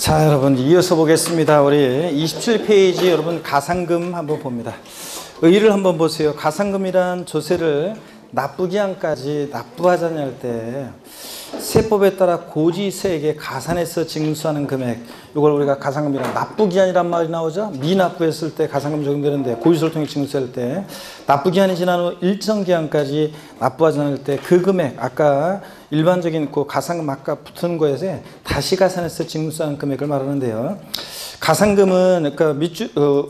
자, 여러분 이어서 보겠습니다. 우리 27페이지 여러분 가상금 한번 봅니다. 의의를 한번 보세요. 가상금이란 조세를 납부기한까지 납부하자니 할 때 세법에 따라 고지세에게 가산해서 징수하는 금액, 이걸 우리가 가상금이란 납부기한이란 말이 나오죠. 미납부했을 때 가상금 적용되는데 고지세를 통해 징수할 때 납부기한이 지난 후 일정 기한까지 납부하지 않을 때 그 금액, 아까 일반적인 그 가상금 아까 붙은 거에서 다시 가산해서 징수하는 금액을 말하는데요. 가상금은 그러니까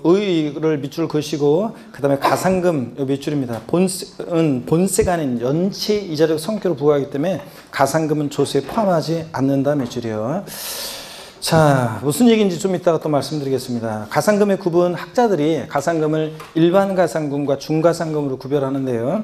의의를 밑줄 그시고 그 다음에 가상금 밑줄입니다. 본세가 아닌 연체 이자적 성격을 부과하기 때문에 가상금은 조세에 포함하지 않는다 밑줄이요. 자, 무슨 얘기인지 좀 이따가 또 말씀드리겠습니다. 가상금의 구분, 학자들이 가상금을 일반 가상금과 중가상금으로 구별하는데요.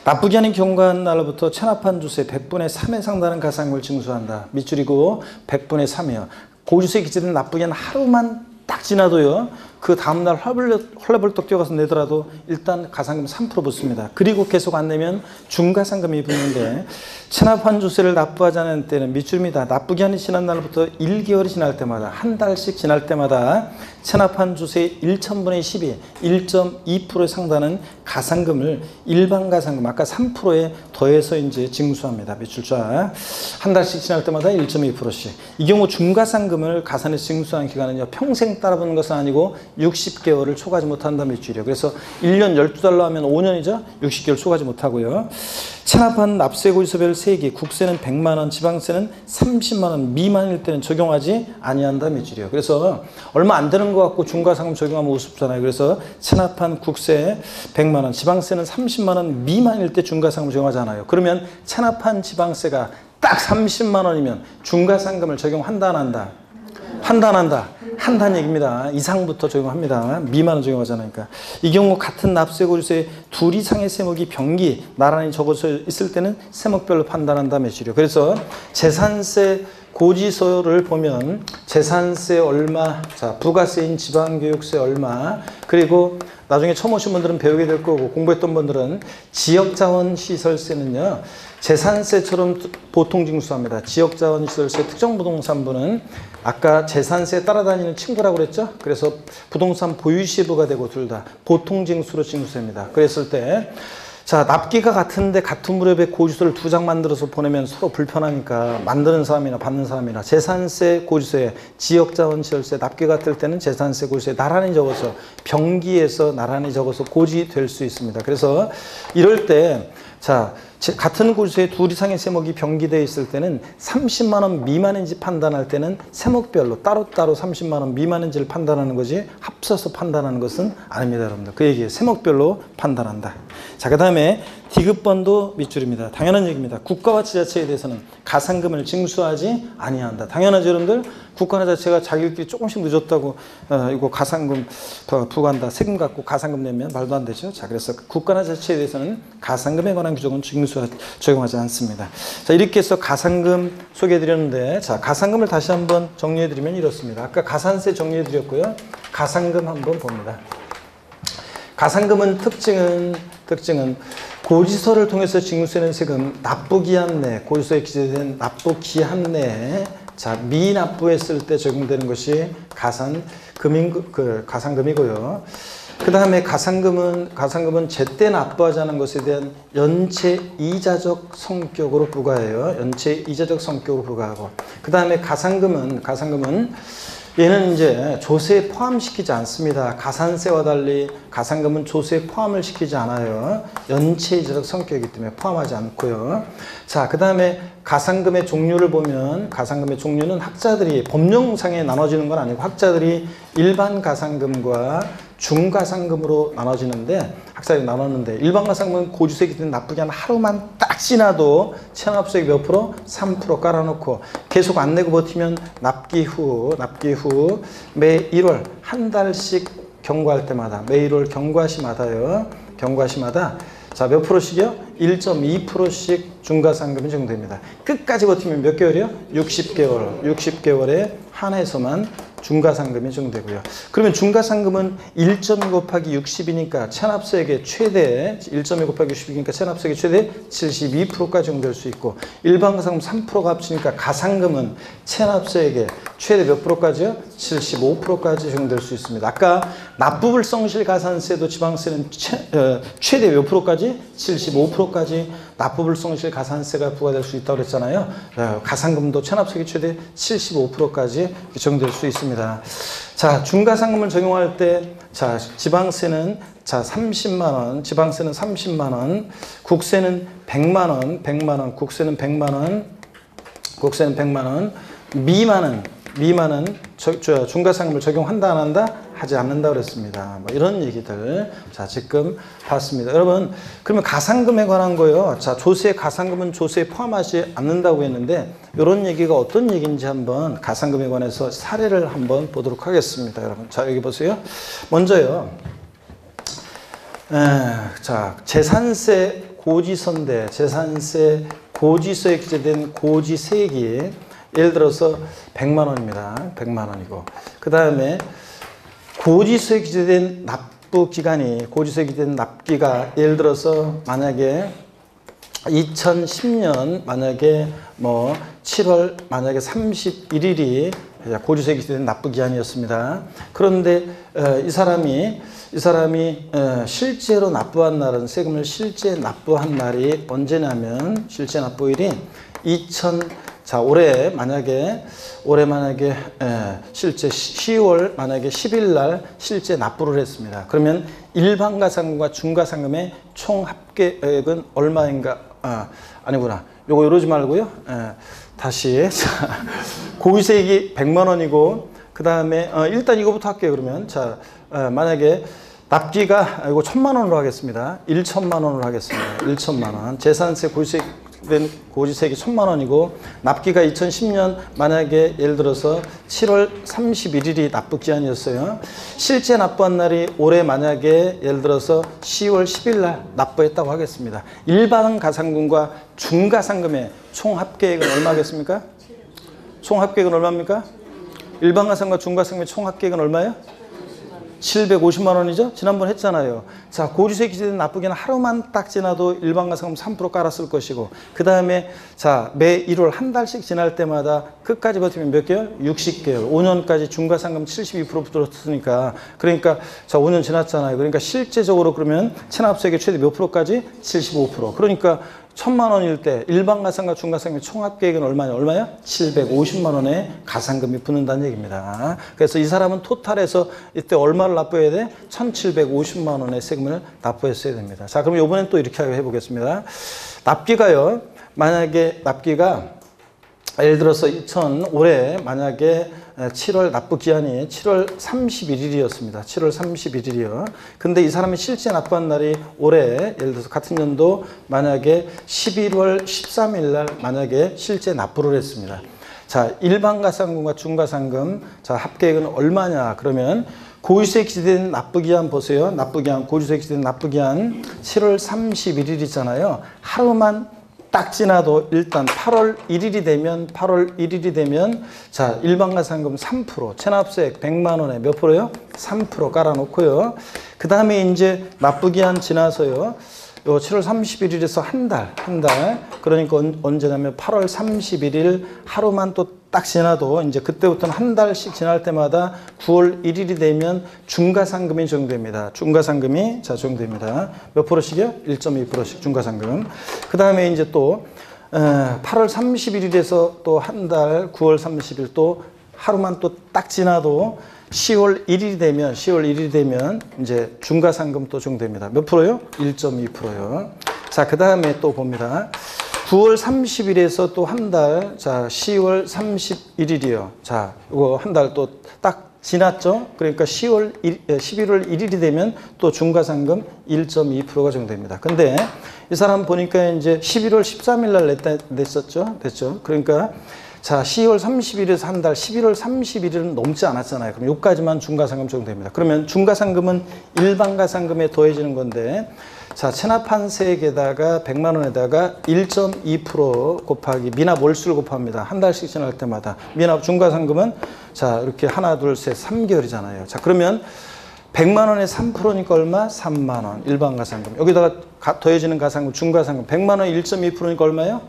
납부기한이 경과한 날로부터 체납한 주세 100분의 3에 상당한 가상금을 징수한다. 밑줄이고 100분의 3이요. 고지세에 기재된 납부기한 하루만 딱 지나도요, 그 다음날 헐레벌떡 뛰어가서 내더라도 일단 가상금 3% 붙습니다. 그리고 계속 안 내면 중가상금이 붙는데, 체납한 주세를 납부하지 않은 때는 밑줄입니다. 납부기한이 지난 날부터 1개월이 지날 때마다, 한 달씩 지날 때마다 체납한 주세의 1,000분의 12, 1.2%에 상당하는 가상금을 일반 가상금, 아까 3%에 더해서 이제 징수합니다. 밑줄자. 한 달씩 지날 때마다 1.2%씩. 이 경우 중가상금을 가산해서 징수하는 기간은요, 평생 따라붙는 것은 아니고 60개월을 초과하지 못한다 밑줄이에요. 그래서 1년 12달러 하면 5년이죠. 60개월 초과하지 못하고요. 체납한 납세고지서별 세액이 국세는 100만원, 지방세는 30만원 미만일 때는 적용하지 아니한다 밑줄이에요. 그래서 얼마 안 되는 것 같고 중과상금 적용하면 우습잖아요. 그래서 체납한 국세 100만원, 지방세는 30만원 미만일 때 중과상금 적용하지 않아요. 그러면 체납한 지방세가 딱 30만원이면 중과상금을 적용한다 안 한다? 한다는 얘기입니다. 이상부터 적용합니다. 미만은 적용하지 않으니까. 이 경우 같은 납세고지서의 둘 이상의 세목이 병기 나란히 적어져 있을 때는 세목별로 판단한다 매실이요. 그래서 재산세 고지서를 보면 재산세 얼마, 자 부가세인 지방교육세 얼마, 그리고 나중에 처음 오신 분들은 배우게 될 거고 공부했던 분들은 지역자원시설세는요, 재산세처럼 보통징수합니다. 지역자원시설세 특정부동산부는 아까 재산세에 따라다니는 친구라고 그랬죠? 그래서 부동산 보유시부가 되고 둘 다 보통징수로 징수합니다. 그랬을 때, 자, 납기가 같은데 같은 무렵에 고지서를 2장 만들어서 보내면 서로 불편하니까 만드는 사람이나 받는 사람이나 재산세 고지서에 지역자원시설세 납기 같을 때는 재산세 고지서에 나란히 적어서 병기에서 나란히 적어서 고지될 수 있습니다. 그래서 이럴 때, 자, 같은 고지서에 둘 이상의 세목이 병기되어 있을 때는 30만원 미만인지 판단할 때는 세목별로 따로따로 30만원 미만인지를 판단하는 거지 합쳐서 판단하는 것은 아닙니다. 여러분들. 그 얘기예요. 세목별로 판단한다. 자, 그 다음에 디귿번도 밑줄입니다. 당연한 얘기입니다. 국가와 지자체에 대해서는 가상금을 징수하지 아니한다. 당연하죠, 여러분들. 국가나 자체가 자기들끼리 조금씩 늦었다고 이거 가상금 부과한다, 세금 갖고 가상금 내면 말도 안 되죠. 자, 그래서 국가나 자체에 대해서는 가상금에 관한 규정은 적용하지 않습니다. 자, 이렇게 해서 가상금 소개해드렸는데, 자, 가상금을 다시 한번 정리해드리면 이렇습니다. 아까 가산세 정리해드렸고요. 가상금 한번 봅니다. 가상금은 특징은 고지서를 통해서 징수되는 세금 납부기한 내, 고지서에 기재된 납부기한 내에, 자, 미납부했을 때 적용되는 것이 가상금이고요. 그 다음에 가상금은 제때 납부하지 않은 것에 대한 연체 이자적 성격으로 부과해요. 연체 이자적 성격으로 부과하고. 그 다음에 가상금은 얘는 이제 조세에 포함시키지 않습니다. 가산세와 달리 가상금은 조세에 포함을 시키지 않아요. 연체이자적 성격이기 때문에 포함하지 않고요. 자, 그 다음에 가상금의 종류를 보면, 가상금의 종류는 학자들이 법령상에 나눠지는 건 아니고 학자들이 일반 가상금과 중가상금으로 나눠지는데, 학자들이 나눴는데, 일반 가상금은 고지서에 기재된 납부기한 하루만 딱 지나도 체납세액 몇 프로? 3% 깔아놓고 계속 안 내고 버티면 납기 후 매 1월 한 달씩 경과할 때마다, 매 1월 경과시마다요. 경과시마다, 자, 몇 프로씩이요? 1.2%씩 중가상금이 적용됩니다. 끝까지 버티면 몇 개월이요? 60개월에 한해서만 중가상금이 적용되고요. 그러면 중가상금은 1.2 곱하기 60이니까 체납세액의 최대, 1.2 곱하기 60이니까 체납세액의 최대 72%까지 적용될 수 있고, 일반 가상금 3%가 합치니까 가상금은 체납세액의 최대 몇 프로까지요? 75%까지 적용될 수 있습니다. 아까 납부불성실 가산세도 지방세는 최대 몇 프로까지? 75%까지 납부불성실 가산세가 부과될 수 있다고 그랬잖아요. 가산금도 체납세액이 최대 75%까지 적용될 수 있습니다. 자, 중가상금을 적용할 때, 자, 지방세는, 자, 30만원, 지방세는 30만원, 국세는 100만원, 국세는 100만원, 미만은 중가상금을 적용한다, 안 한다? 하지 않는다 그랬습니다. 뭐 이런 얘기들, 자, 지금 봤습니다. 여러분, 그러면 가산금에 관한 거요. 자, 조세, 가산금은 조세에 포함하지 않는다고 했는데, 이런 얘기가 어떤 얘기인지 한번 가산금에 관해서 사례를 한번 보도록 하겠습니다. 여러분, 자, 여기 보세요. 먼저요. 자, 재산세 고지서인데, 재산세 고지서에 기재된 고지세액이 예를 들어서 100만 원입니다. 100만 원이고. 그 다음에 고지서에 기재된 납부기간이, 고지서에 기재된 납기가 예를 들어서 만약에 2010년 만약에 뭐 7월 만약에 31일이 고지서에 기재된 납부기한이었습니다. 그런데 이 사람이 실제로 납부한 날은, 세금을 실제 납부한 날이 언제냐면, 실제 납부일이 자, 올해 만약에 실제 10월 만약에 10일 날 실제 납부를 했습니다. 그러면 일반가산금과 중가상금의 총 합계액은 얼마인가? 아니구나. 요거 이러지 말고요. 다시. 자, 고지세액이 100만 원이고, 그 다음에 일단 이거부터 할게요. 그러면 자, 만약에 납기가 이거 1000만 원으로 하겠습니다. 1천만 원으로 하겠습니다. 1천만 원. 재산세 고지세액이 1000만 원이고, 납기가 2010년 만약에 예를 들어서 7월 31일이 납부기한이었어요. 실제 납부한 날이 올해 만약에 예를 들어서 10월 10일 날 납부했다고 하겠습니다. 일반 가산금과 중가상금의 총 합계액은 얼마겠습니까? 총 합계액은 얼마입니까? 일반 가산금과 중가상금의 총 합계액은 얼마예요? 750만 원이죠? 지난번 했잖아요. 자, 고지세에 기재된 납부기는 하루만 딱 지나도 일반가산금 3% 깔았을 것이고, 그 다음에 자, 매 1월 한 달씩 지날 때마다 끝까지 버티면 몇 개월? 60개월. 5년까지 중가상금 72% 붙었으니까, 그러니까 자, 5년 지났잖아요. 그러니까 실제적으로 그러면 체납세액의 최대 몇 프로까지? 75%. 그러니까 1000만 원일 때 일반가산과 중가상금의 총합계액은 얼마요? 750만 원의 가산금이 붙는다는 얘기입니다. 그래서 이 사람은 토탈에서 이때 얼마를 납부해야 돼? 1750만 원의 세금을 납부했어야 됩니다. 자, 그럼 이번엔 또 이렇게 해보겠습니다. 납기가요, 만약에 납기가 예를 들어서 올해 만약에 7월 납부기한이 7월 31일이었습니다. 7월 31일이요. 근데 이 사람이 실제 납부한 날이 올해 예를 들어서 같은 연도 만약에 11월 13일 날 만약에 실제 납부를 했습니다. 자, 일반가산금과 중가상금, 자, 합계액은 얼마냐? 그러면 고지세에 기재된 납부기한 보세요. 납부기한, 고지세에 기재된 납부기한 7월 31일이잖아요. 하루만 딱 지나도 일단 8월 1일이 되면 자, 일반가산금 3%, 체납세액 100만 원에 몇 프로요? 3% 깔아놓고요. 그 다음에 이제 납부기한 지나서요. 요 7월 31일에서 한 달. 그러니까 언제냐면 8월 31일 하루만 또 딱 지나도 이제 그때부터는 한 달씩 지날 때마다 9월 1일이 되면 중가상금이 적용됩니다. 중가상금이 자, 적용됩니다. 몇 프로씩이요? 1.2%씩 중가상금. 그 다음에 이제 또 8월 31일에서 또 한 달, 9월 30일 또 하루만 또 딱 지나도 10월 1일이 되면 이제 중가상금 또 적용됩니다. 몇 프로요? 1.2%요. 자, 그 다음에 또 봅니다. 9월 30일에서 또 한 달, 자, 10월 31일이요. 자, 이거 한 달 또 딱 지났죠? 그러니까 11월 1일이 되면 또 중가상금 1.2%가 적용됩니다. 근데 이 사람 보니까 이제 11월 13일 날 냈었죠? 됐죠? 그러니까 자, 10월 30일에서 한 달, 11월 31일은 넘지 않았잖아요. 그럼 여기까지만 중가상금 적용됩니다. 그러면 중가상금은 일반가상금에 더해지는 건데, 자, 체납한 세액에다가 100만 원에다가 1.2% 곱하기 미납 월수를 곱합니다. 한 달씩 지날 때마다. 미납 중가상금은 자, 이렇게 하나, 둘, 셋, 3개월이잖아요. 자, 그러면 100만 원에 3%니까 얼마? 3만 원. 일반가상금. 여기다가 더해지는 가상금, 중가상금. 100만 원에 1.2%니까 얼마예요?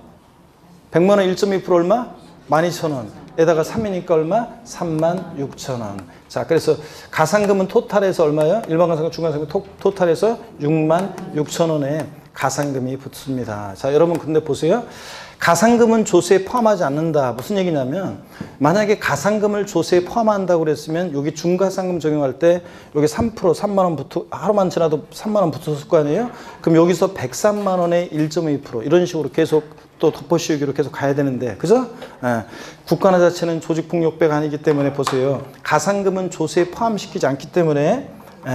100만 원 1.2% 얼마? 12,000원. 에다가 3이니까 얼마? 36,000원. 자, 그래서 가상금은 토탈에서 얼마요? 일반 가상금, 중간가상금 토탈에서 66,000원에 가상금이 붙습니다. 자, 여러분 근데 보세요. 가상금은 조세에 포함하지 않는다. 무슨 얘기냐면 만약에 가상금을 조세에 포함한다고 그랬으면 여기 중가상금 적용할 때 여기 3% 3만 원 붙어 하루만 지나도 3만 원 붙었을 거 아니에요? 그럼 여기서 103만 원에 1.2% 이런 식으로 계속 또 덮어씌우기로 계속 가야 되는데 그죠? 예. 국가나 자체는 조직폭력배가 아니기 때문에 보세요. 가상금은 조세에 포함시키지 않기 때문에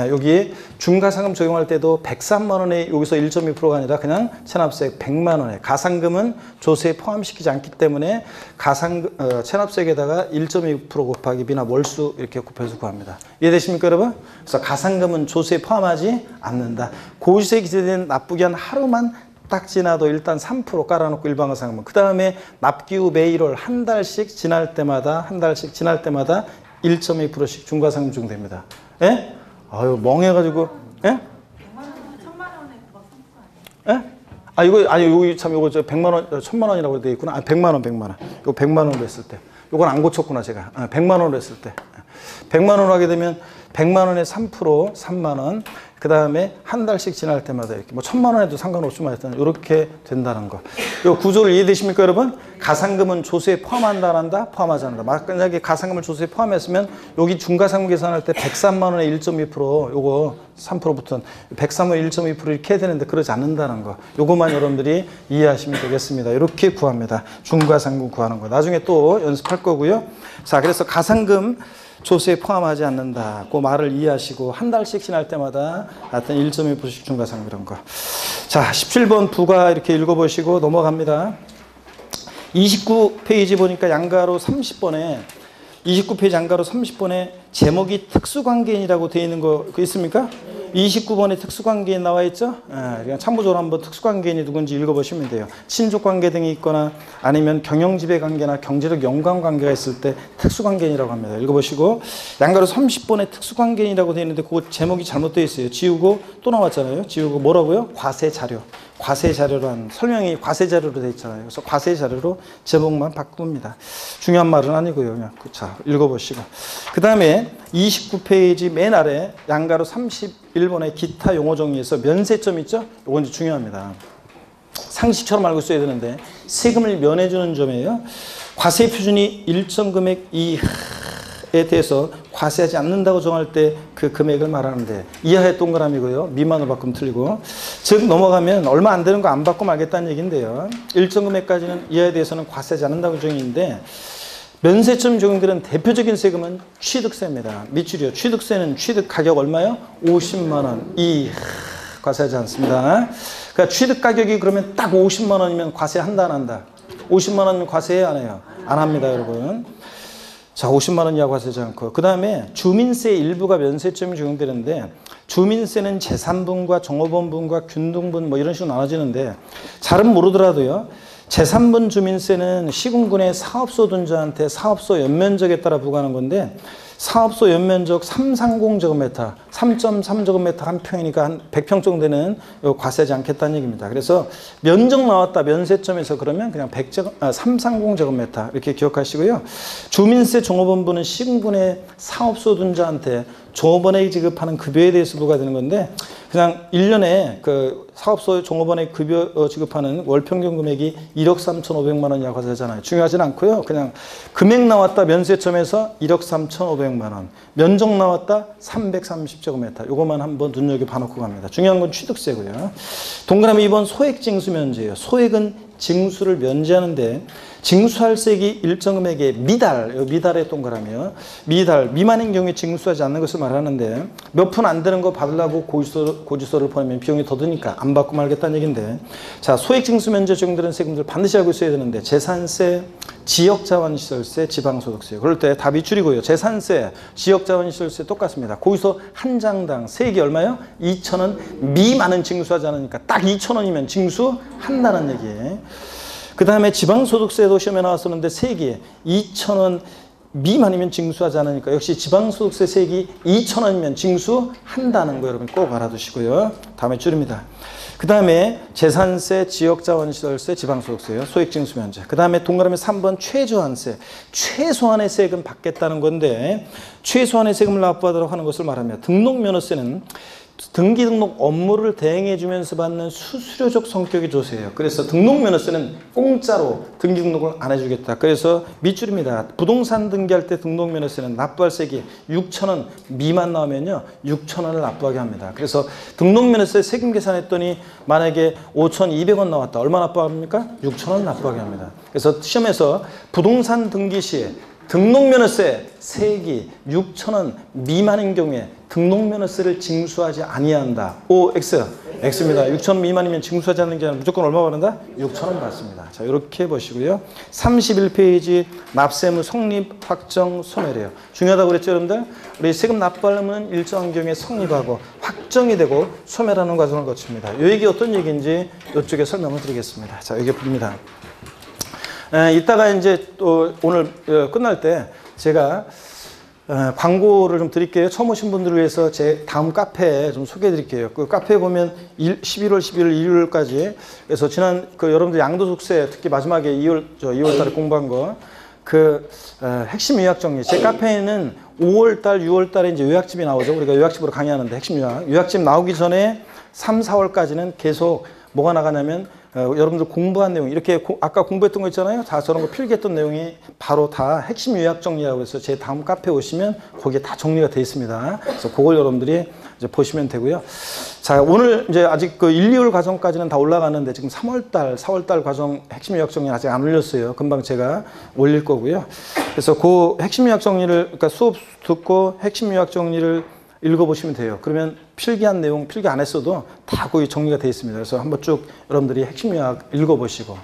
여기 중가상금 적용할 때도 103만 원에 여기서 1.2%가 아니라 그냥 체납세액 100만 원에 가상금은 조세에 포함시키지 않기 때문에 체납세액에다가 1.2% 곱하기 미납 월수 이렇게 곱해서 구합니다. 이해되십니까 여러분? 그래서 가상금은 조세에 포함하지 않는다. 고지서에 기재된 납부기한 하루만 딱 지나도 일단 3% 깔아놓고 일반 가상금은 그 다음에 납기 후 매일월 한 달씩 지날 때마다 1.2%씩 중가상금 적용됩니다. 예? 아유 멍해가지고 예? 1,000만 원에 그거 상품 아니에요? 예? 아 이거 아니 여기 참 이거 저 100만 원 1,000만 원이라고 돼 있구나. 아 100만 원. 이거 100만 원으로 했을 때. 이건 안 고쳤구나 제가. 100만 원으로 했을 때. 100만 원으로 하게 되면 100만 원에 3% 3만 원. 그 다음에 한 달씩 지날 때마다 이렇게 뭐 1,000만 원에도 상관없지만 일단 이렇게 된다는 거. 이 구조를 이해되십니까 여러분? 가상금은 조세에 포함한다 안 한다? 포함하지 않는다. 만약에 가상금을 조세에 포함했으면 여기 중가상금 계산할 때 103만 원에 1.2% 요거 3% 붙은 103만 원 1.2% 이렇게 해야 되는데 그러지 않는다는 거. 요거만 여러분들이 이해하시면 되겠습니다. 이렇게 구합니다. 중가상금 구하는 거. 나중에 또 연습할 거고요. 자, 그래서 가상금 조세에 포함하지 않는다. 그 말을 이해하시고 한 달씩 지날 때마다 하여튼 1.2%씩 중가상금 이런 거. 자, 17번 부가 이렇게 읽어보시고 넘어갑니다. 29페이지 보니까 양가로 30번에 29페이지 양가로 30번에 제목이 특수관계인이라고 되어 있는 거 있습니까? 29번에 특수관계인 나와 있죠? 그냥 참고적으로 한번 특수관계인이 누군지 읽어보시면 돼요. 친족관계 등이 있거나 아니면 경영지배관계나 경제적 연관관계가 있을 때 특수관계인이라고 합니다. 읽어보시고 양가로 30번에 특수관계인이라고 되어 있는데 그거 제목이 잘못되어 있어요. 지우고 또 나왔잖아요. 지우고 뭐라고요? 과세자료. 과세자료란 설명이 과세자료로 되어 있잖아요. 그래서 과세자료로 제목만 바꿉니다. 중요한 말은 아니고요. 그냥 자 읽어보시고 그 다음에 29페이지 맨 아래 양가로 31번의 기타 용어 정리에서 면세점 있죠? 이건 중요합니다. 상식처럼 알고 있어야 되는데 세금을 면해주는 점이에요. 과세 표준이 일정 금액 이하에 대해서 과세하지 않는다고 정할 때 그 금액을 말하는데 이하의 동그라미고요. 미만으로 바꾸면 틀리고 즉 넘어가면 얼마 안 되는 거 안 받고 말겠다는 얘기인데요. 일정 금액까지는 이하에 대해서는 과세하지 않는다고 정의인데 면세점 적용되는 대표적인 세금은 취득세입니다. 밑줄이요. 취득세는 취득 가격 얼마요? 50만 원 이하 과세하지 않습니다. 그러니까 취득 가격이 그러면 딱 50만 원이면 과세한다 안 한다? 50만 원이면 과세해 안 해요? 안 합니다 여러분. 자, 50만 원 이하 과세하지 않고 그 다음에 주민세 일부가 면세점이 적용되는데 주민세는 재산분과 종업원분과 균등분 뭐 이런 식으로 나눠지는데 잘은 모르더라도요. 제3분 주민세는 시군군의 사업소 둔자한테 사업소 연면적에 따라 부과하는 건데 사업소 연면적 330제곱미터, 3.3제곱미터 한 평이니까 한 100평 정도 되는 과세하지 않겠다는 얘기입니다. 그래서 면적 나왔다 면세점에서 그러면 그냥 330제곱미터 이렇게 기억하시고요. 주민세 종업원분은 시군군의 사업소 둔자한테 종업원에게 지급하는 급여에 대해서 부과되는 건데 그냥 1년에 그 사업소 종업원에 급여 지급하는 월 평균 금액이 1억 3,500만 원 이하 과세하잖아요. 중요하진 않고요. 그냥 금액 나왔다 면세점에서 1억 3,500만 원, 면적 나왔다 330제곱미터. 이것만 한번 눈여겨봐 놓고 갑니다. 중요한 건 취득세고요. 동그라미 2번 소액징수 면제예요. 소액은 징수를 면제하는데 징수할세액이 일정 금액의 미달의 동그라미요. 미달 미만인 경우에 징수하지 않는 것을 말하는데 몇 푼 안 되는 거 받으려고 고지서를 보내면 비용이 더 드니까 안 받고 말겠다는 얘기인데 자 소액징수 면제 적용되는 세금들 반드시 알고 있어야 되는데 재산세, 지역자원시설세, 지방소득세. 그럴 때 답이 줄이고요. 재산세, 지역자원시설세 똑같습니다. 고지서 한 장당 세액이 얼마요? 2,000원 미만은 징수하지 않으니까 딱 2,000원이면 징수한다는 얘기예요. 그 다음에 지방소득세도 시험에 나왔었는데 세액이 2,000원 미만이면 징수하지 않으니까 역시 지방소득세 세액이 2,000원이면 징수한다는 거 여러분 꼭 알아두시고요. 다음에 줄입니다. 그 다음에 재산세, 지역자원시설세, 지방소득세요. 소액징수면제. 그 다음에 동그라미 3번 최저한세. 최소한의 세금 받겠다는 건데 최소한의 세금을 납부하도록 하는 것을 말하며 등록면허세는 등기 등록 업무를 대행해 주면서 받는 수수료적 성격의 조세예요. 그래서 등록면허세는 공짜로 등기 등록을 안 해주겠다. 그래서 밑줄입니다. 부동산 등기할 때 등록면허세는 납부할 세액이 6,000원 미만 나오면요 6,000원을 납부하게 합니다. 그래서 등록면허세 세금 계산했더니 만약에 5,200원 나왔다. 얼마 납부합니까? 6,000원 납부하게 합니다. 그래서 시험에서 부동산 등기 시에 등록면허세 세액이 6,000원 미만인 경우에 등록면허세를 징수하지 아니한다. O, X. X입니다. 6,000원 미만이면 징수하지 않는 게 아니라 무조건 얼마 받는다? 6,000원 받습니다. 자, 이렇게 보시고요. 31페이지 납세무 성립, 확정, 소멸이에요. 중요하다고 그랬죠, 여러분들? 우리 세금 납부하려면 일정한 경우에 성립하고 확정이 되고 소멸하는 과정을 거칩니다. 이 얘기 어떤 얘기인지 이쪽에 설명을 드리겠습니다. 자, 여기 봅니다. 이따가 이제 또 오늘 끝날 때 제가 광고를 좀 드릴게요. 처음 오신 분들을 위해서 제 다음 카페 좀 소개해 드릴게요. 그 카페에 보면 11월 11일 일요일까지 그래서 지난 그 여러분들 양도소득세 특히 마지막에 2월 달에 공부한 거 핵심 요약 정리. 제 카페에는 5월 달, 6월 달에 이제 요약집이 나오죠. 우리가 요약집으로 강의하는데 핵심 요약집 나오기 전에 3, 4월까지는 계속 뭐가 나가냐면 여러분들 공부한 내용 이렇게 아까 공부했던 거 있잖아요. 다 저런 거 필기했던 내용이 바로 다 핵심 요약 정리라고 해서 제 다음 카페 오시면 거기에 다 정리가 되어 있습니다. 그래서 그걸 여러분들이 이제 보시면 되고요. 자, 오늘 이제 아직 그 1, 2월 과정까지는 다 올라가는데 지금 3월 달, 4월 달 과정 핵심 요약 정리 아직 안 올렸어요. 금방 제가 올릴 거고요. 그래서 그 핵심 요약 정리를 그러니까 수업 듣고 핵심 요약 정리를 읽어보시면 돼요. 그러면 필기한 내용, 필기 안 했어도 다 거기 정리가 되어 있습니다. 그래서 한번 쭉 여러분들이 핵심 요약 읽어보시고,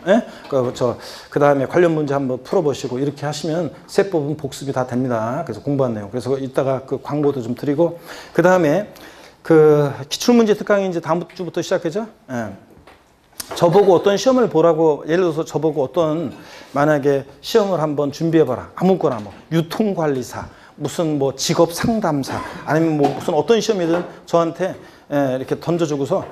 그 다음에 관련 문제 한번 풀어보시고, 이렇게 하시면 세법은 복습이 다 됩니다. 그래서 공부한 내용. 그래서 이따가 그 광고도 좀 드리고, 그 다음에 그 기출문제 특강이 이제 다음 주부터 시작하죠? 예. 저보고 어떤 시험을 보라고, 예를 들어서 저보고 어떤 만약에 시험을 한번 준비해봐라. 아무거나 뭐, 유통관리사. 무슨 뭐 직업 상담사 아니면 뭐 무슨 어떤 시험이든 저한테 이렇게 던져주고서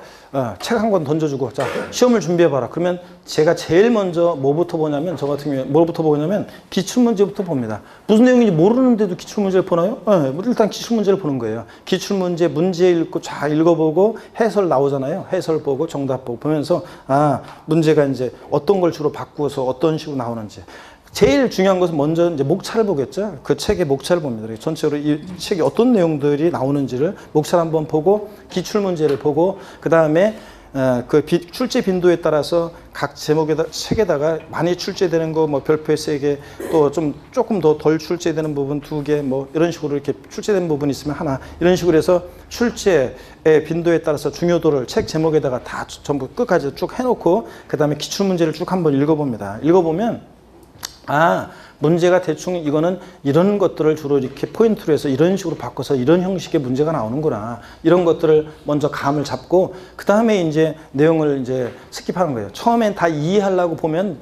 책 한 권 던져주고 자 시험을 준비해봐라. 그러면 제가 제일 먼저 뭐부터 보냐면 저 같은 경우에 뭐부터 보냐면 기출문제부터 봅니다. 무슨 내용인지 모르는데도 기출문제를 보나요? 일단 기출문제를 보는 거예요. 기출문제 문제 읽고 잘 읽어보고 해설 나오잖아요. 해설 보고 정답 보고 보면서 문제가 이제 어떤 걸 주로 바꾸어서 어떤 식으로 나오는지. 제일 중요한 것은 먼저 이제 목차를 보겠죠. 그 책의 목차를 봅니다. 전체적으로 이 책이 어떤 내용들이 나오는지를 목차를 한번 보고 기출문제를 보고 그 다음에 그 출제 빈도에 따라서 각 제목에다 책에다가 많이 출제되는 거 뭐 별표에 3개 또 조금 더 덜 출제되는 부분 2개 뭐 이런 식으로 이렇게 출제되는 부분이 있으면 하나 이런 식으로 해서 출제의 빈도에 따라서 중요도를 책 제목에다가 다 전부 끝까지 쭉 해놓고 그 다음에 기출문제를 쭉 한번 읽어봅니다. 읽어보면 문제가 대충 이거는 이런 것들을 주로 이렇게 포인트로 해서 이런 식으로 바꿔서 이런 형식의 문제가 나오는구나. 이런 것들을 먼저 감을 잡고 그 다음에 이제 내용을 이제 스킵하는 거예요. 처음엔 다 이해하려고 보면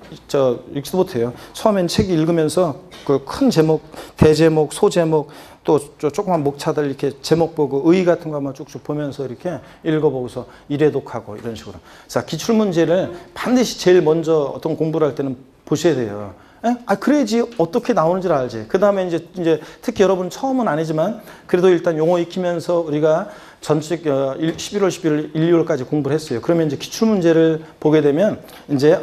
읽지도 못해요. 처음엔 책 읽으면서 그 큰 제목, 대제목, 소제목 또 조그만 목차들 이렇게 제목 보고 의 같은 거 한번 쭉쭉 보면서 이렇게 읽어보고서 일회독하고 이런 식으로. 자, 기출문제를 반드시 제일 먼저 어떤 공부를 할 때는 보셔야 돼요. 그래야지 어떻게 나오는지를 알지. 그 다음에 이제 특히 여러분 처음은 아니지만 그래도 일단 용어 익히면서 우리가 전체 11월 11일 1, 2월까지 공부를 했어요. 그러면 이제 기출문제를 보게 되면 이제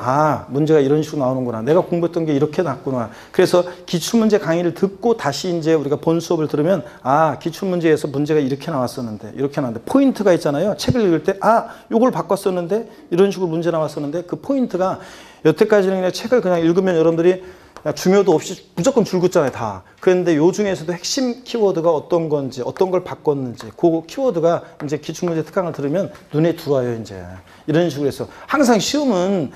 문제가 이런 식으로 나오는구나. 내가 공부했던 게 이렇게 났구나. 그래서 기출문제 강의를 듣고 다시 이제 우리가 본 수업을 들으면 기출문제에서 문제가 이렇게 나왔었는데 이렇게 나왔는데 포인트가 있잖아요. 책을 읽을 때 요걸 바꿨었는데 이런 식으로 문제 나왔었는데 그 포인트가 여태까지는 그냥 책을 그냥 읽으면 여러분들이 중요도 없이 무조건 줄긋잖아요, 다. 그런데 요 중에서도 핵심 키워드가 어떤 건지, 어떤 걸 바꿨는지, 그 키워드가 이제 기출문제 특강을 들으면 눈에 들어와요, 이제. 이런 식으로 해서. 항상 시험은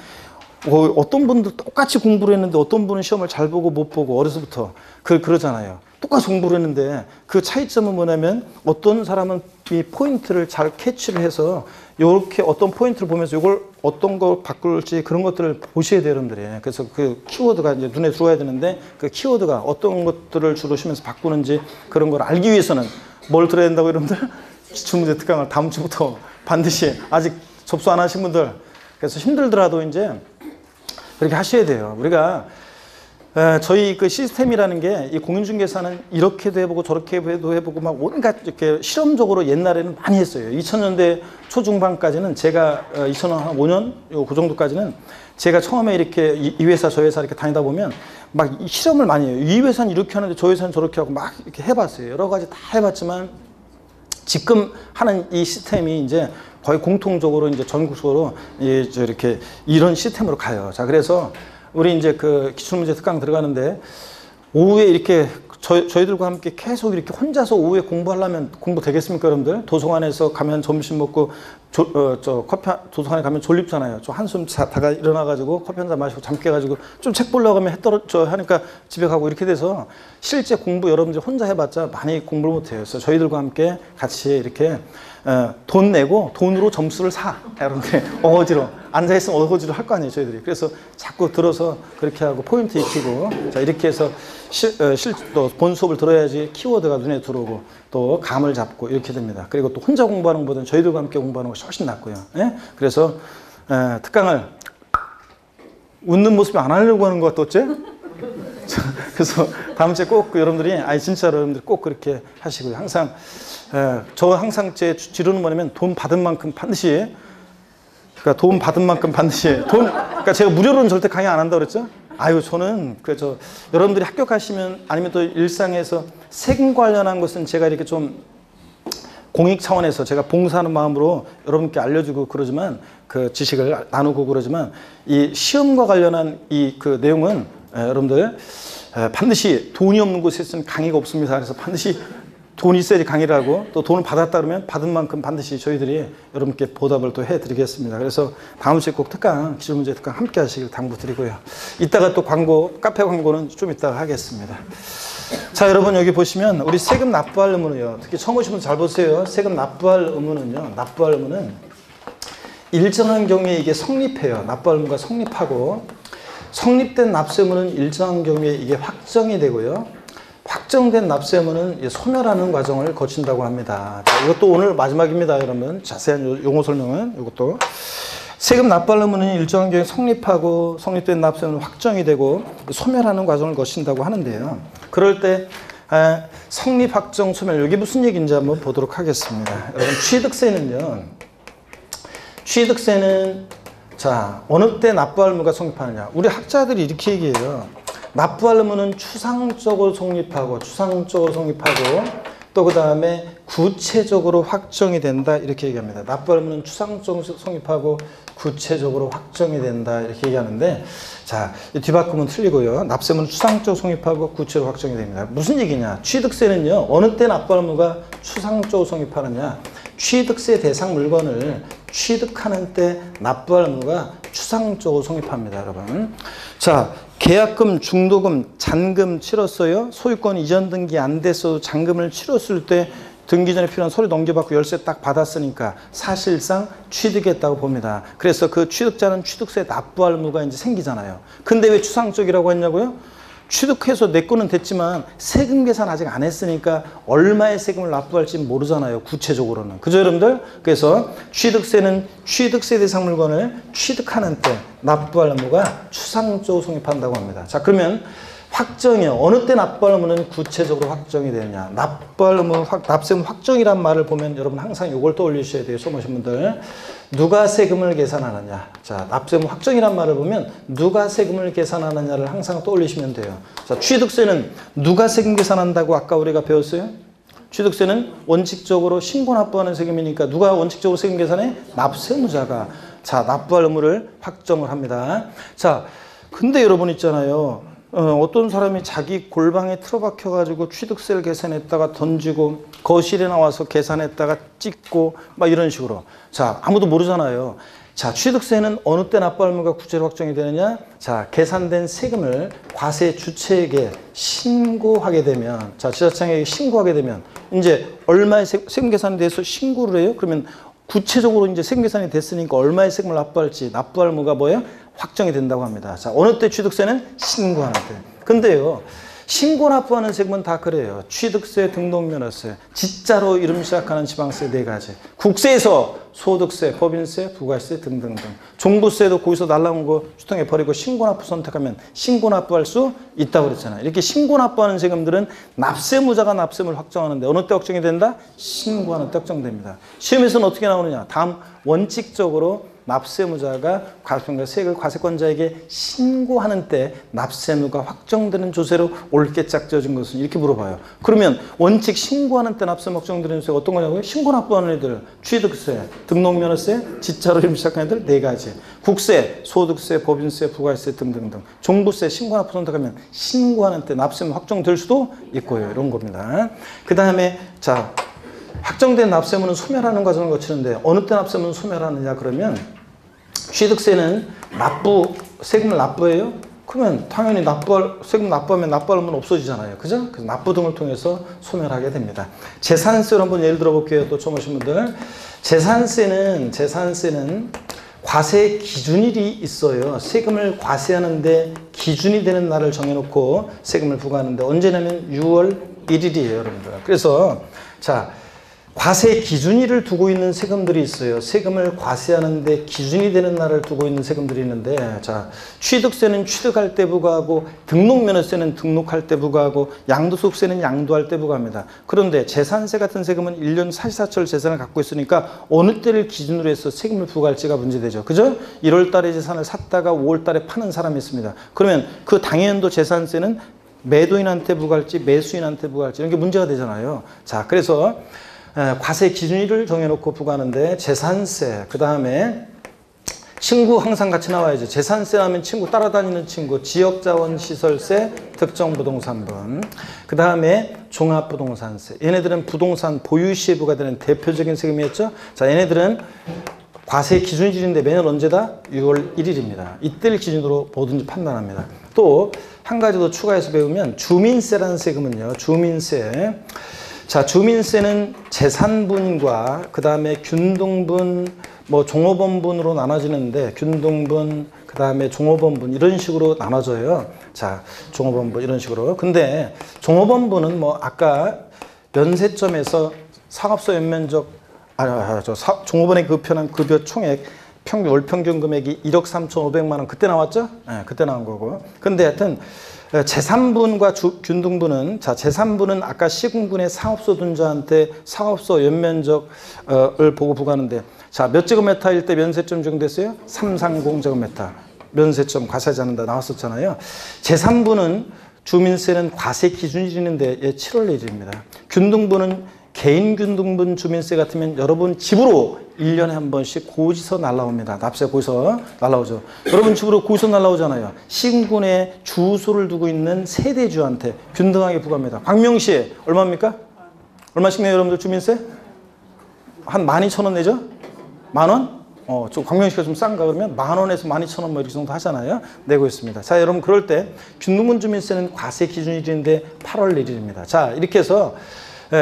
어떤 분들 똑같이 공부를 했는데 어떤 분은 시험을 잘 보고 못 보고 어려서부터 그러잖아요. 똑같이 공부를 했는데 그 차이점은 뭐냐면 어떤 사람은 이 포인트를 잘 캐치를 해서 이렇게 어떤 포인트를 보면서 이걸 어떤 걸 바꿀지 그런 것들을 보셔야 돼요, 여러분들이. 그래서 그 키워드가 이제 눈에 들어와야 되는데 그 키워드가 어떤 것들을 주로 쉬면서 바꾸는지 그런 걸 알기 위해서는 뭘 들어야 된다고 여러분들? 기출문제 특강을 다음 주부터 반드시 아직 접수 안 하신 분들. 그래서 힘들더라도 이제 그렇게 하셔야 돼요. 우리가 저희 그 시스템이라는 게 이 공인중개사는 이렇게도 해보고 저렇게도 해보고 막 온갖 이렇게 실험적으로 옛날에는 많이 했어요. 2000년대 초중반까지는 제가 2005년 그 정도까지는 제가 처음에 이렇게 이 회사 저 회사 이렇게 다니다 보면 막 실험을 많이 해요. 이 회사는 이렇게 하는데 저 회사는 저렇게 하고 막 이렇게 해봤어요. 여러 가지 다 해봤지만 지금 하는 이 시스템이 이제 거의 공통적으로 이제 전국적으로 이렇게 이런 시스템으로 가요. 자, 그래서 우리 이제 그 기출문제 특강 들어가는데 오후에 이렇게 저희들과 함께 계속 이렇게 혼자서 오후에 공부하려면 공부 되겠습니까, 여러분들? 도서관에서 가면 점심 먹고 도서관에 가면 졸립잖아요. 좀 한숨 자다가 일어나가지고 커피 한 잔 마시고 잠 깨가지고 좀 책 보려고 하면 해 떨어져 하니까 집에 가고 이렇게 돼서 실제 공부 여러분들 혼자 해봤자 많이 공부를 못해요. 그래서 저희들과 함께 같이 이렇게 돈 내고 돈으로 점수를 사. 여러분들 어거지로 앉아있으면 어거지로 할 거 아니에요, 저희들이. 그래서 자꾸 들어서 그렇게 하고 포인트 익히고 자 이렇게 해서 또 본 수업을 들어야지 키워드가 눈에 들어오고 또 감을 잡고 이렇게 됩니다. 그리고 또 혼자 공부하는 것보다는 저희들과 함께 공부하는 것이 훨씬 낫고요. 예? 그래서 특강을 웃는 모습이 안 하려고 하는 것 같다, 어째? 그래서 다음 주에 꼭 여러분들이 진짜로 여러분들 꼭 그렇게 하시고요. 항상 저 항상 제 지르는 뭐냐면 돈 받은 만큼 반드시 그러니까 돈 받은 만큼 반드시 그러니까 제가 무료로는 절대 강의 안 한다고 그랬죠? 저는 그래서 여러분들이 합격하시면 아니면 또 일상에서 세금 관련한 것은 제가 이렇게 좀 공익 차원에서 제가 봉사하는 마음으로 여러분께 알려주고 그러지만 그 지식을 나누고 그러지만 이 시험과 관련한 이 그 내용은 여러분들 반드시 돈이 없는 곳에 있으면 강의가 없습니다. 그래서 반드시 돈이 있어야지 강의를 하고 또 돈을 받았다 그러면 받은 만큼 반드시 저희들이 여러분께 보답을 또 해드리겠습니다. 그래서 다음 주에 꼭 특강, 기출문제 특강 함께 하시길 당부드리고요. 이따가 또 광고, 카페 광고는 좀 이따가 하겠습니다. 자, 여러분 여기 보시면 우리 세금 납부할 의무는요. 특히 처음 오신 분들 잘 보세요. 세금 납부할 의무는요. 납부할 의무는 일정한 경우에 이게 성립해요. 납부할 의무가 성립하고 성립된 납세 의무는 일정한 경우에 이게 확정이 되고요. 확정된 납세 의무는 소멸하는 과정을 거친다고 합니다. 자, 이것도 오늘 마지막입니다, 여러분. 자세한 용어 설명은 이것도. 세금 납부할 의무는 일정한 경우에 성립하고 성립된 납세 의무는 확정이 되고 소멸하는 과정을 거친다고 하는데요. 그럴 때 성립, 확정, 소멸 이게 무슨 얘기인지 한번 보도록 하겠습니다. 여러분 취득세는 자 어느 때 납부할 의무가 성립하느냐. 우리 학자들이 이렇게 얘기해요. 납부할 의무는 추상적으로 성립하고 또 그 다음에 구체적으로 확정이 된다 이렇게 얘기합니다. 납부할 의무는 추상적으로 성립하고 구체적으로 확정이 된다 이렇게 얘기하는데 자 뒤바꾸면 틀리고요. 납세의무는 추상적으로 성립하고 구체적으로 확정이 됩니다. 무슨 얘기냐. 취득세는요. 어느 때 납부할 의무가 추상적으로 성립하느냐. 취득세 대상 물건을 취득하는 때 납부할 의무가 추상적으로 성립합니다, 여러분. 자, 계약금, 중도금, 잔금 치렀어요. 소유권 이전 등기 안 됐어도 잔금을 치렀을 때 등기 전에 필요한 서류 넘겨받고 열쇠 딱 받았으니까 사실상 취득했다고 봅니다. 그래서 그 취득자는 취득세 납부할 의무가 이제 생기잖아요. 근데 왜 추상적이라고 했냐고요? 취득해서 내 거는 됐지만 세금 계산 아직 안 했으니까 얼마의 세금을 납부할지 모르잖아요. 구체적으로는. 그죠, 여러분들? 그래서 취득세는 취득세 대상 물건을 취득하는 때 납부할 의무가 추상적으로 성립한다고 합니다. 자, 그러면 확정이요. 어느 때 납부할 의무는 구체적으로 확정이 되느냐. 납부할 의무, 납세 의무 확정이란 말을 보면 여러분 항상 이걸 떠올리셔야 돼요. 처음 오신 분들. 누가 세금을 계산하느냐. 자, 납세 의무 확정이란 말을 보면 누가 세금을 계산하느냐를 항상 떠올리시면 돼요. 자, 취득세는 누가 세금 계산한다고 아까 우리가 배웠어요? 취득세는 원칙적으로 신고 납부하는 세금이니까 누가 원칙적으로 세금 계산해? 납세 의무자가. 자, 납부할 의무를 확정을 합니다. 자, 근데 여러분 있잖아요. 어떤 사람이 자기 골방에 틀어박혀가지고 취득세를 계산했다가 던지고 거실에 나와서 계산했다가 찍고 막 이런 식으로. 자, 아무도 모르잖아요. 자, 취득세는 어느 때 납부할 의무가 구체로 확정이 되느냐? 자, 계산된 세금을 과세 주체에게 신고하게 되면, 자, 지자청에게 신고하게 되면 이제 얼마의 세금 계산에 대해서 신고를 해요? 그러면 구체적으로 이제 세금 계산이 됐으니까 얼마의 세금을 납부할지 납부할 의무가 뭐예요? 확정이 된다고 합니다. 자, 어느 때 취득세는 신고하는 때. 근데요, 신고 납부하는 세금은 다 그래요. 취득세, 등록면허세, 지자로 이름 시작하는 지방세 4가지. 국세에서 소득세, 법인세, 부가세 등등등. 종부세도 거기서 날라온 거 수통에 버리고 신고 납부 선택하면 신고 납부할 수 있다고 그랬잖아요. 이렇게 신고 납부하는 세금들은 납세무자가 납세금을 확정하는데 어느 때 확정이 된다? 신고하는 때 확정됩니다. 시험에서는 어떻게 나오느냐? 다음 원칙적으로 납세무자가 과세권과 세액을 과세권자에게 신고하는 때 납세무가 확정되는 조세로 옳게 짝지어진 것은 이렇게 물어봐요. 그러면 원칙 신고하는 때 납세무 확정되는 조세가 어떤 거냐고요? 신고 납부하는 애들, 취득세, 등록면허세, 지자로 이름 시작하는 애들 4가지. 국세, 소득세, 법인세, 부가세 등등등. 종부세, 신고 납부 선택하면 신고하는 때 납세무 확정될 수도 있고요. 이런 겁니다. 그 다음에 자. 확정된 납세무는 소멸하는 과정을 거치는데 어느 때 납세무는 소멸하느냐 그러면 취득세는 세금을 납부해요? 그러면 당연히 세금 납부하면 납부하면 없어지잖아요. 그죠? 그래서 납부 등을 통해서 소멸하게 됩니다. 재산세로 한번 예를 들어 볼게요. 또 처음 오신 분들. 재산세는 과세 기준일이 있어요. 세금을 과세하는데 기준이 되는 날을 정해놓고 세금을 부과하는데 언제냐면 6월 1일이에요, 여러분들. 그래서 자. 과세 기준일을 두고 있는 세금들이 있어요. 세금을 과세하는데 기준이 되는 날을 두고 있는 세금들이 있는데 자, 취득세는 취득할 때 부과하고 등록면허세는 등록할 때 부과하고 양도소득세는 양도할 때 부과합니다. 그런데 재산세 같은 세금은 1년 사시사철 재산을 갖고 있으니까 어느 때를 기준으로 해서 세금을 부과할지가 문제되죠. 그죠? 1월 달에 재산을 샀다가 5월 달에 파는 사람이 있습니다. 그러면 그 당해연도 재산세는 매도인한테 부과할지 매수인한테 부과할지 이런 게 문제가 되잖아요. 자, 그래서 과세 기준일을 정해놓고 부과하는데 재산세, 그 다음에 친구 항상 같이 나와야죠. 재산세 하면 친구 따라다니는 친구, 지역자원시설세, 특정부동산분, 그 다음에 종합부동산세. 얘네들은 부동산 보유시에 부과되는 대표적인 세금이었죠. 자, 얘네들은 과세 기준일인데 매년 언제다? 6월 1일입니다. 이때를 기준으로 뭐든지 판단합니다. 또 한 가지 더 추가해서 배우면 주민세라는 세금은요. 주민세. 자, 주민세는 재산분과 그 다음에 균등분, 종업원분으로 나눠지는데 균등분, 그 다음에 종업원분 이런 식으로 나눠져요. 자, 종업원분 이런 식으로. 근데 종업원분은 아까 면세점에서 상업소 연면적 종업원의 급여는 급여 총액 월평균 금액이 1억 3,500만 원 그때 나왔죠? 네, 그때 나온 거고. 근데 하여튼 재산분과 균등분은 자, 재산분은 아까 시군군의 상업소 둔자한테 상업소 연면적을 보고 부과하는데 자, 몇 제곱미터일 때 면세점 적용됐어요? 330 제곱미터. 면세점 과세하지 않는다 나왔었잖아요. 재산분은 주민세는 과세 기준일인데 7월 1일입니다. 균등분은 개인 균등분 주민세 같으면 여러분 집으로 1년에 한 번씩 고지서 날라옵니다. 납세 고지서 날라오죠. 여러분 집으로 고지서 날라오잖아요. 시군군에 주소를 두고 있는 세대주한테 균등하게 부과합니다. 광명시에 얼마입니까? 얼마씩 내요 여러분들 주민세? 한 12,000원 내죠? 만원? 좀 광명시가 좀 싼가 그러면 10,000원에서 12,000원 이렇게 정도 하잖아요. 내고 있습니다. 자, 여러분 그럴 때 균등분 주민세는 과세 기준일인데 8월 1일입니다. 자, 이렇게 해서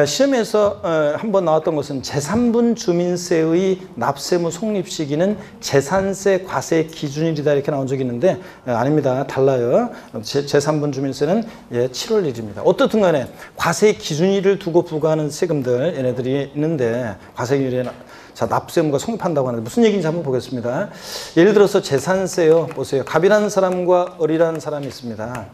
시험에서 한번 나왔던 것은 재산분 주민세의 납세무 성립 시기는 재산세 과세 기준일이다 이렇게 나온 적이 있는데 아닙니다. 달라요. 재산분 주민세는 7월 1일입니다. 어떻든 간에 과세 기준일을 두고 부과하는 세금들 얘네들이 있는데 과세 기준일에 자, 납세무가 성립한다고 하는데 무슨 얘기인지 한번 보겠습니다. 예를 들어서 재산세요. 보세요. 갑이라는 사람과 을이라는 사람이 있습니다.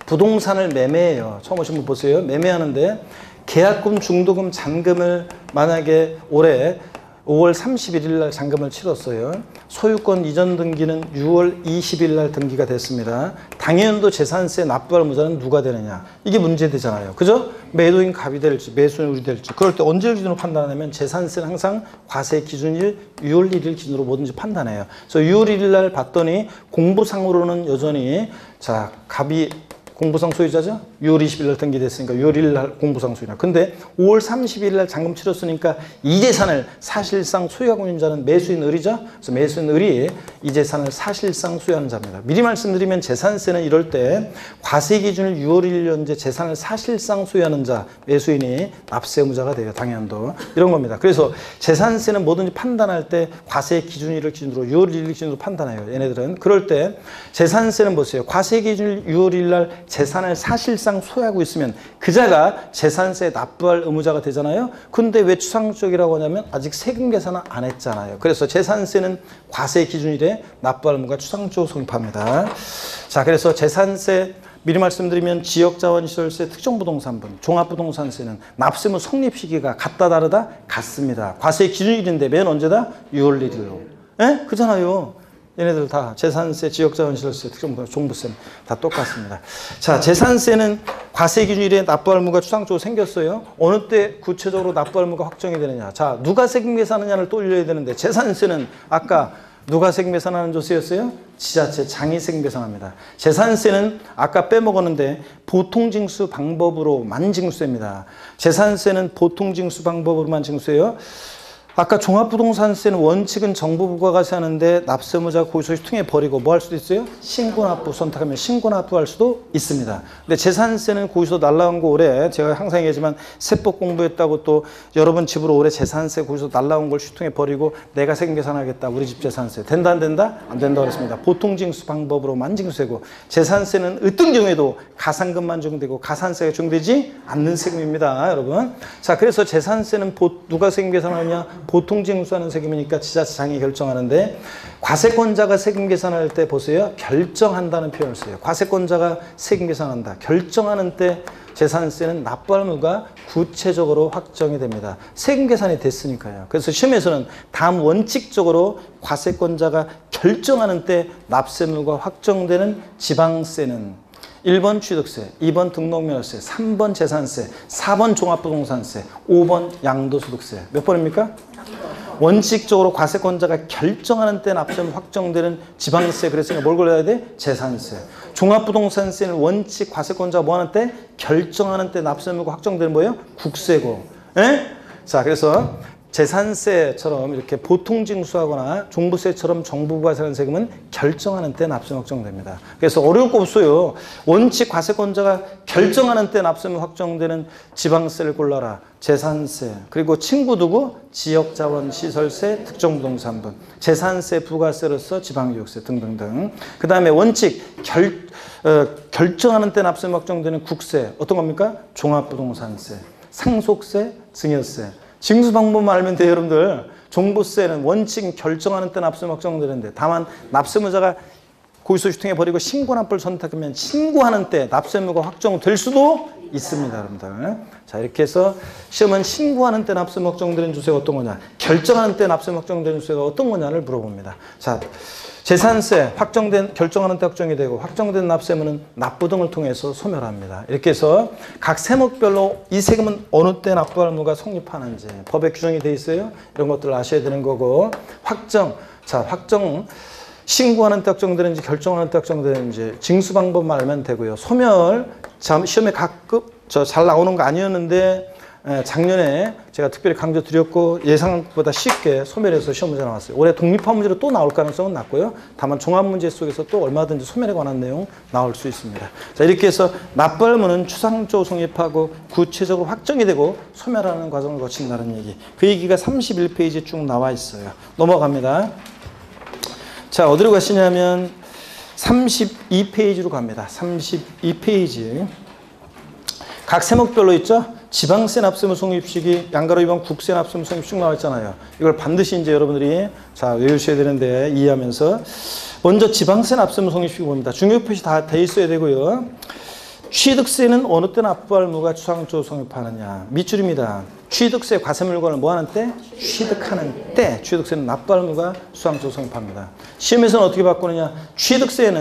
부동산을 매매해요. 처음 오신 분 보세요. 매매하는데 계약금, 중도금, 잔금을 만약에 올해 5월 31일 날 잔금을 치렀어요. 소유권 이전 등기는 6월 20일 날 등기가 됐습니다. 당연도 재산세 납부할 무자는 누가 되느냐. 이게 문제되잖아요. 그죠? 매도인 갑이 될지 매수인 을이 될지. 그럴 때 언제를 기준으로 판단하냐면 재산세는 항상 과세 기준일 6월 1일 기준으로 뭐든지 판단해요. 그래서 6월 1일 날 봤더니 공부상으로는 여전히 자, 갑이 공부상 소유자죠? 6월 20일 날 등기됐으니까 6월 1일 날 공부상수이나. 근데 5월 31일 날 잔금 치렀으니까 이 재산을 사실상 소유하고 있는 자는 매수인 을이죠. 그래서 매수인 을이 이 재산을 사실상 소유하는 자입니다. 미리 말씀드리면 재산세는 이럴 때 과세 기준일 6월 1일 현재 재산을 사실상 소유하는 자, 매수인이 납세 의무자가 돼요. 당연도. 이런 겁니다. 그래서 재산세는 뭐든지 판단할 때 과세 기준일을 기준으로 6월 1일 기준으로 판단해요. 얘네들은. 그럴 때 재산세는 보세요. 과세 기준일 6월 1일 날 재산을 사실상 소유하고 있으면 그 자가 재산세 납부할 의무자가 되잖아요. 근데 왜 추상적이라고 하냐면 아직 세금 계산을 안 했잖아요. 그래서 재산세는 과세 기준일에 납부할 의무가 추상적으로 성립합니다. 자, 그래서 재산세 미리 말씀드리면 지역자원시설세, 특정부동산분, 종합부동산세는 납세무 성립 시기가 같다 다르다? 같습니다. 과세 기준일인데 맨 언제다? 6월 1일로. 예? 그잖아요. 얘네들 다 재산세, 지역자원시설세, 특정부동산, 종부세 다 똑같습니다. 자, 재산세는 과세 기준일에 납부할 의무가 추상적으로 생겼어요. 어느 때 구체적으로 납부할 의무가 확정이 되느냐. 자, 누가 세금 계산하느냐를 또 올려야 되는데 재산세는 아까 누가 세금 계산하는 조세였어요? 지자체 장이 세금 계산합니다. 재산세는 아까 빼먹었는데 보통징수 방법으로만 징수입니다. 재산세는 보통징수 방법으로만 징수해요. 아까 종합부동산세는 원칙은 정부 부가가세하는데 납세의무자 고의소식 통해 버리고 뭐 할 수도 있어요? 신고납부 선택하면 신고납부할 수도 있습니다. 근데 재산세는 고의소 날라온 거 올해 제가 항상 얘기하지만 세법 공부했다고 또 여러분 집으로 올해 재산세 고의소 날라온 걸 휴통해 버리고 내가 세금 계산하겠다. 우리 집 재산세. 된다 안 된다? 안 된다고 그랬습니다. 보통징수 방법으로만 징수세고 재산세는 어떤 경우에도 가산금만 적용되고 가산세가 적용되지 않는 세금입니다. 여러분. 자, 그래서 재산세는 누가 세금 계산하느냐? 보통징수하는 세금이니까 지자체장이 결정하는데 과세권자가 세금 계산할 때 보세요. 결정한다는 표현을 써요. 과세권자가 세금 계산한다. 결정하는 때 재산세는 납부할 의무가 구체적으로 확정이 됩니다. 세금 계산이 됐으니까요. 그래서 시험에서는 다음 원칙적으로 과세권자가 결정하는 때 납세 의무가 확정되는 지방세는 1번 취득세, 2번 등록면허세, 3번 재산세, 4번 종합부동산세, 5번 양도소득세. 몇 번입니까? 원칙적으로 과세권자가 결정하는 때 납세는 확정되는 지방세. 그랬으니까 뭘 골라야 돼? 재산세. 종합부동산세는 원칙 과세권자가 뭐 하는 때? 결정하는 때 납세 의무가 확정되는 뭐예요? 국세고. 에? 자, 그래서 재산세처럼 이렇게 보통징수하거나 종부세처럼 정부가 세는 세금은 결정하는 때 납세 확정됩니다. 그래서 어려울 거 없어요. 원칙 과세권자가 결정하는 때 납세 확정되는 지방세를 골라라. 재산세, 그리고 친구 누구? 지역자원시설세, 특정부동산분, 재산세, 부가세로서 지방교육세 등등등. 그 다음에 원칙 결정하는 때 납세 확정되는 국세. 어떤 겁니까? 종합부동산세, 상속세, 증여세. 징수 방법만 알면 돼요, 여러분들. 종부세는 원칙 결정하는 때 납세 확정되는데 다만 납세의무자가 고의소식 통해 버리고 신고납부를 선택하면 신고하는 때 납세 의무가 확정될 수도 있습니다, 여러분들. 자, 이렇게 해서 시험은 신고하는 때 납세 확정되는 주세가 어떤 거냐, 결정하는 때 납세 확정되는 주세가 어떤 거냐를 물어봅니다. 자, 재산세 결정하는 때 확정이 되고 확정된 납세의무는 납부 등을 통해서 소멸합니다. 이렇게 해서 각 세목별로 이 세금은 어느 때 납부할 의무가 성립하는지 법에 규정이 돼 있어요. 이런 것들을 아셔야 되는 거고, 확정 신고하는 때 확정되는지 결정하는 때 확정되는지 징수 방법만 알면 되고요. 소멸 시험에 잘 나오는 거 아니었는데 작년에 제가 특별히 강조 드렸고 예상보다 쉽게 소멸해서 시험 문제 나왔어요. 올해 독립화 문제로 또 나올 가능성은 낮고요. 다만 종합 문제 속에서 또 얼마든지 소멸에 관한 내용 나올 수 있습니다. 자, 이렇게 해서 납부할 의무는 추상적으로 성립하고 구체적으로 확정이 되고 소멸하는 과정을 거친다는 얘기. 그 얘기가 31페이지에 쭉 나와 있어요. 넘어갑니다. 자, 어디로 가시냐면 32페이지로 갑니다. 32페이지. 각 세목별로 있죠? 지방세 납세의무 성립시기, 양가로 2번 국세 납세의무 성립 쭉 나와 있잖아요. 이걸 반드시 이제 여러분들이 외우셔야 되는데 이해하면서 먼저 지방세 납세의무 성립시기 봅니다. 중요 표시 다 돼 있어야 되고요. 취득세는 어느 때 납부할 의무가 추상적으로 성립하느냐. 밑줄입니다. 취득세 과세 물건을 뭐 하는 때? 취득하는 때 취득세는 납부할 의무가 추상적으로 성립합니다. 시험에서는 어떻게 바꾸느냐. 취득세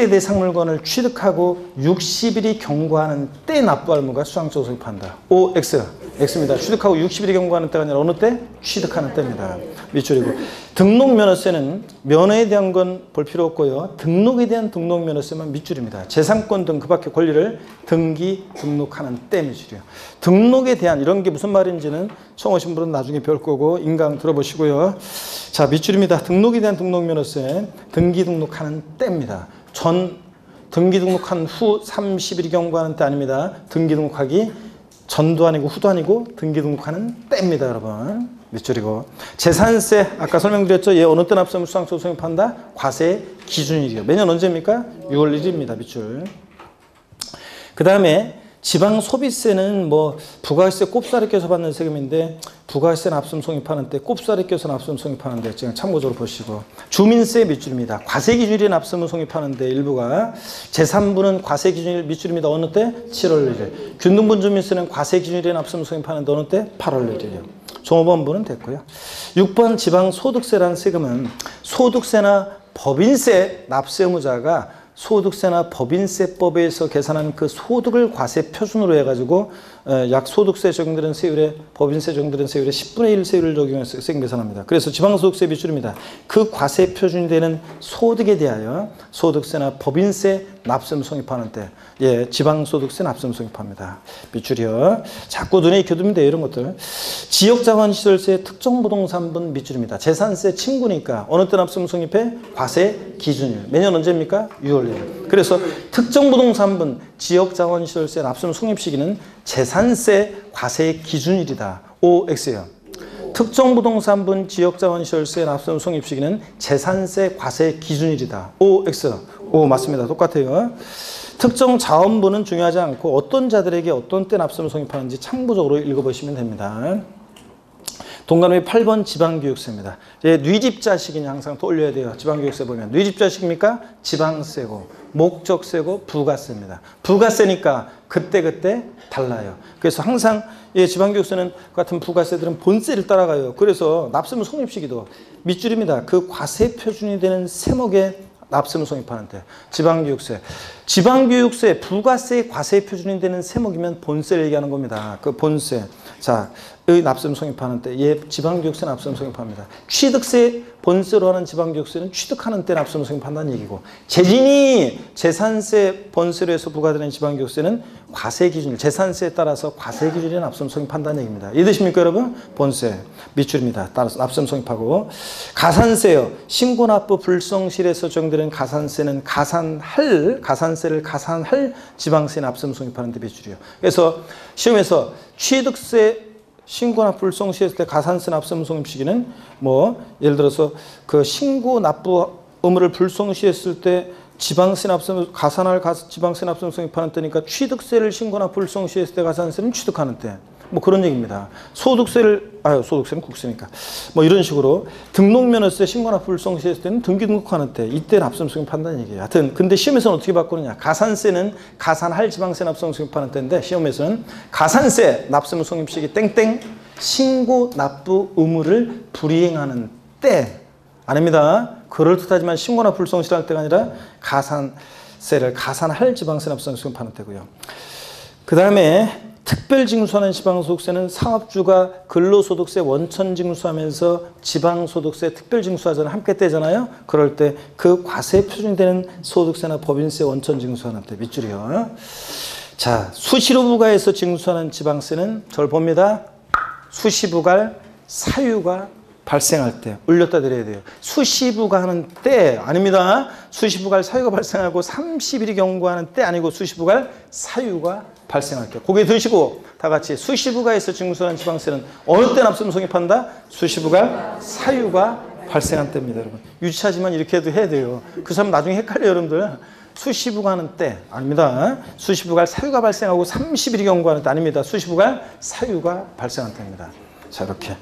대상 물건을 취득하고 60일이 경과하는 때 납부할 의무가 추상적으로 성립한다. O, X. X입니다. 취득하고 60일이 경과하는 때가 아니라 어느 때? 취득하는 때입니다. 밑줄이고. 등록면허세는 면허에 대한 건 볼 필요 없고요. 등록에 대한 등록면허세만 밑줄입니다. 재산권 등 그 밖의 권리를 등기 등록하는 때 밑줄이요. 등록에 대한 이런 게 무슨 말인지는 처음 오신 분은 나중에 배울 거고 인강 들어보시고요. 자, 밑줄입니다. 등록에 대한 등록면허세 등기 등록하는 때입니다. 등기 등록한 후 30일이 경과하는 때 아닙니다. 등기 등록하기 전도 아니고 후도 아니고 등기 등록하는 때입니다, 여러분. 밑줄이고. 재산세 아까 설명드렸죠. 얘 어느 때 납세물 수상소 송입한다? 과세 기준일이요. 매년 언제입니까? 6월 1일입니다. 밑줄. 그 다음에 지방소비세는 뭐 부가세 꼽사리 껴서 받는 세금인데 부가세는 압수금 송입하는 때 꼽사리 껴서 압수금 송입하는 데 지금 참고적으로 보시고 주민세 밑줄입니다. 과세 기준일인 압수금 송입하는 데 일부가 제3부는 과세 기준일 밑줄입니다. 어느 때? 7월 1일. 균등분 주민세는 과세 기준일인 압수금 송입하는 데 어느 때? 8월 1일이요. 종업원부는 됐고요. 6번 지방소득세라는 세금은 소득세나 법인세 납세 의무자가 소득세나 법인세법에서 계산한 그 소득을 과세 표준으로 해가지고 약 소득세 적용되는 세율에 법인세 적용되는 세율의 10분의 1 세율을 적용해서 세금 계산합니다. 그래서 지방소득세 밑줄입니다. 그 과세 표준이 되는 소득에 대하여 소득세나 법인세 납세금 송입하는 때 지방소득세 납세금 송입합니다. 밑줄이요. 자꾸 눈에 익혀두면 돼요. 이런 것들. 지역자원시설세 특정부동산분 밑줄입니다. 재산세 친구니까 어느 때 납세금 송입해? 과세 기준일. 매년 언제입니까? 6월 1일. 그래서 특정부동산분 지역자원시설세 납세금 송입 시기는 재산세 과세 기준일이다. OX예요. 특정부동산분 지역자원시설세 납세금 송입 시기는 재산세 과세 기준일이다. OX. 오, 맞습니다. 똑같아요. 특정 자원분은 중요하지 않고 어떤 자들에게 어떤 때 납세금 송입하는지 참고적으로 읽어보시면 됩니다. 동그라미 8번 지방교육세입니다. 뉘집자식이니 항상 떠올려야 돼요. 지방교육세 보면. 뉘집자식입니까? 지방세고, 목적세고, 부가세입니다. 부가세니까 그때그때 달라요. 그래서 항상 지방교육세는 같은 부가세들은 본세를 따라가요. 그래서 납세금 송입시기도 밑줄입니다. 그 과세 표준이 되는 세목에 납세금 송입하는 때. 지방교육세, 부가세 과세 표준이 되는 세목이면 본세를 얘기하는 겁니다. 그 본세. 자, 의 납세금 송입하는 때, 지방교육세 납세금 송입합니다. 취득세 본세로 하는 지방교육세는 취득하는 때 납세금 송입한다는 얘기고, 재산세 본세로 해서 부과되는 지방교육세는 과세 기준일, 재산세에 따라서 과세 기준에 납세금 송입한다는 얘기입니다. 이해되십니까, 여러분? 본세 밑줄입니다. 따라서 납세금 송입하고, 가산세요. 신고납부 불성실에서 적용되는 가산세는 가산세를 가산할 지방세 납세금 송입하는 데 밑줄이요. 그래서 시험에서 취득세 신고납부 불성시했을 때 가산세 납세금 송입 시기는 뭐 예를 들어서 그 신고납부 의무를 불성시했을 때 지방세 납세금 가산할 지방세 납세금 송입하는 때니까 취득세를 신고납부 불성시했을 때 가산세는 취득하는 때 뭐 그런 얘기입니다. 소득세는 국세니까 뭐 이런 식으로 등록면허세 신고납부 불성시했을 때는 등기 등록하는 때 이때 납세금 송입한다는 얘기예요. 하여튼 근데 시험에서는 어떻게 바꾸느냐? 가산세는 가산할 지방세 납세금 송입하는 때인데 시험에서는 가산세 납세금 송입 시기 땡땡 신고납부 의무를 불이행하는 때 아닙니다. 그럴듯하지만 신고납부 불성실할 때가 아니라 가산세를 가산할 지방세 납세금 송입하는 때고요. 그 다음에 특별징수하는 지방소득세는 사업주가 근로소득세 원천징수하면서 지방소득세 특별징수하잖아요. 함께 떼잖아요. 그럴 때 그 과세 표준이 되는 소득세나 법인세 원천징수하는 때 밑줄이요. 자, 수시로부가에서 징수하는 지방세는 저를 봅니다. 수시부갈 사유가 발생할 때 올렸다 드려야 돼요. 수시부가 하는 때 아닙니다. 수시부갈 사유가 발생하고 30일이 경과하는 때 아니고 수시부갈 사유가 발생할 때. 고개 드시고 다 같이 수시부가에서 징수하는 지방세는 어느 때 납세금 송입한다? 수시부갈 사유가 발생한 때입니다. 여러분. 유치하지만 이렇게 해도 해야 돼요. 그 사람 나중에 헷갈려요. 여러분들. 수시부가 하는 때 아닙니다. 수시부갈 사유가 발생하고 30일이 경과하는 때 아닙니다. 수시부갈 사유가 발생한 때입니다. 자, 이렇게.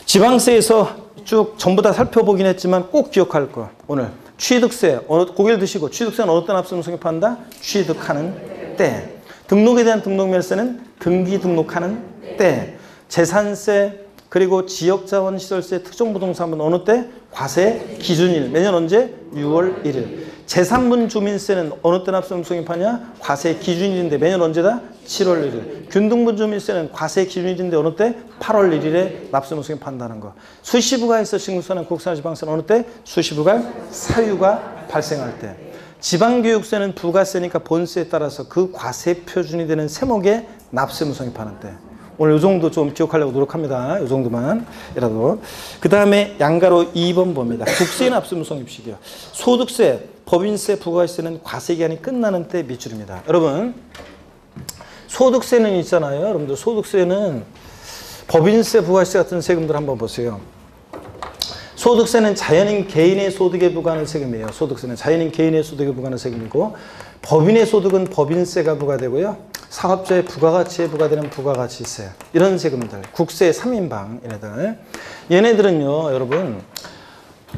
지방세에서 쭉 전부 다 살펴보긴 했지만 꼭 기억할 거. 오늘 취득세, 고개를 드시고 취득세는 어느 때 납세금 송입한다? 취득하는 때. 등록에 대한 등록면세는 등기 등록하는 때. 재산세 그리고 지역자원시설세 특정부동산은 어느 때? 과세 기준일. 매년 언제? 6월 1일. 제3분 주민세는 어느 때 납세의무 성립하냐? 과세 기준일인데 매년 언제다? 7월 1일. 균등분 주민세는 과세 기준일인데 어느 때? 8월 1일에 납세의무 성립한다는 거. 수시부가에서 징수하는 국세나 지방세는 어느 때? 수시부가 사유가 발생할 때. 지방교육세는 부가세니까 본세에 따라서 그 과세 표준이 되는 세목에 납세의무 성립하는 때. 오늘 이 정도 좀 기억하려고 노력합니다. 이 정도만이라도. 그 다음에 양가로 2번 봅니다. 국세 납세의무 성립식이요. 소득세, 법인세, 부가세는 과세기간이 끝나는 때 밑줄입니다. 여러분, 소득세는 있잖아요. 여러분들 소득세는 법인세, 부가세 같은 세금들 한번 보세요. 소득세는 자연인 개인의 소득에 부과하는 세금이에요. 소득세는 자연인 개인의 소득에 부과하는 세금이고, 법인의 소득은 법인세가 부과되고요. 사업자의 부가가치에 부과되는 부가가치세. 이런 세금들. 국세 3인방 얘네들은요. 여러분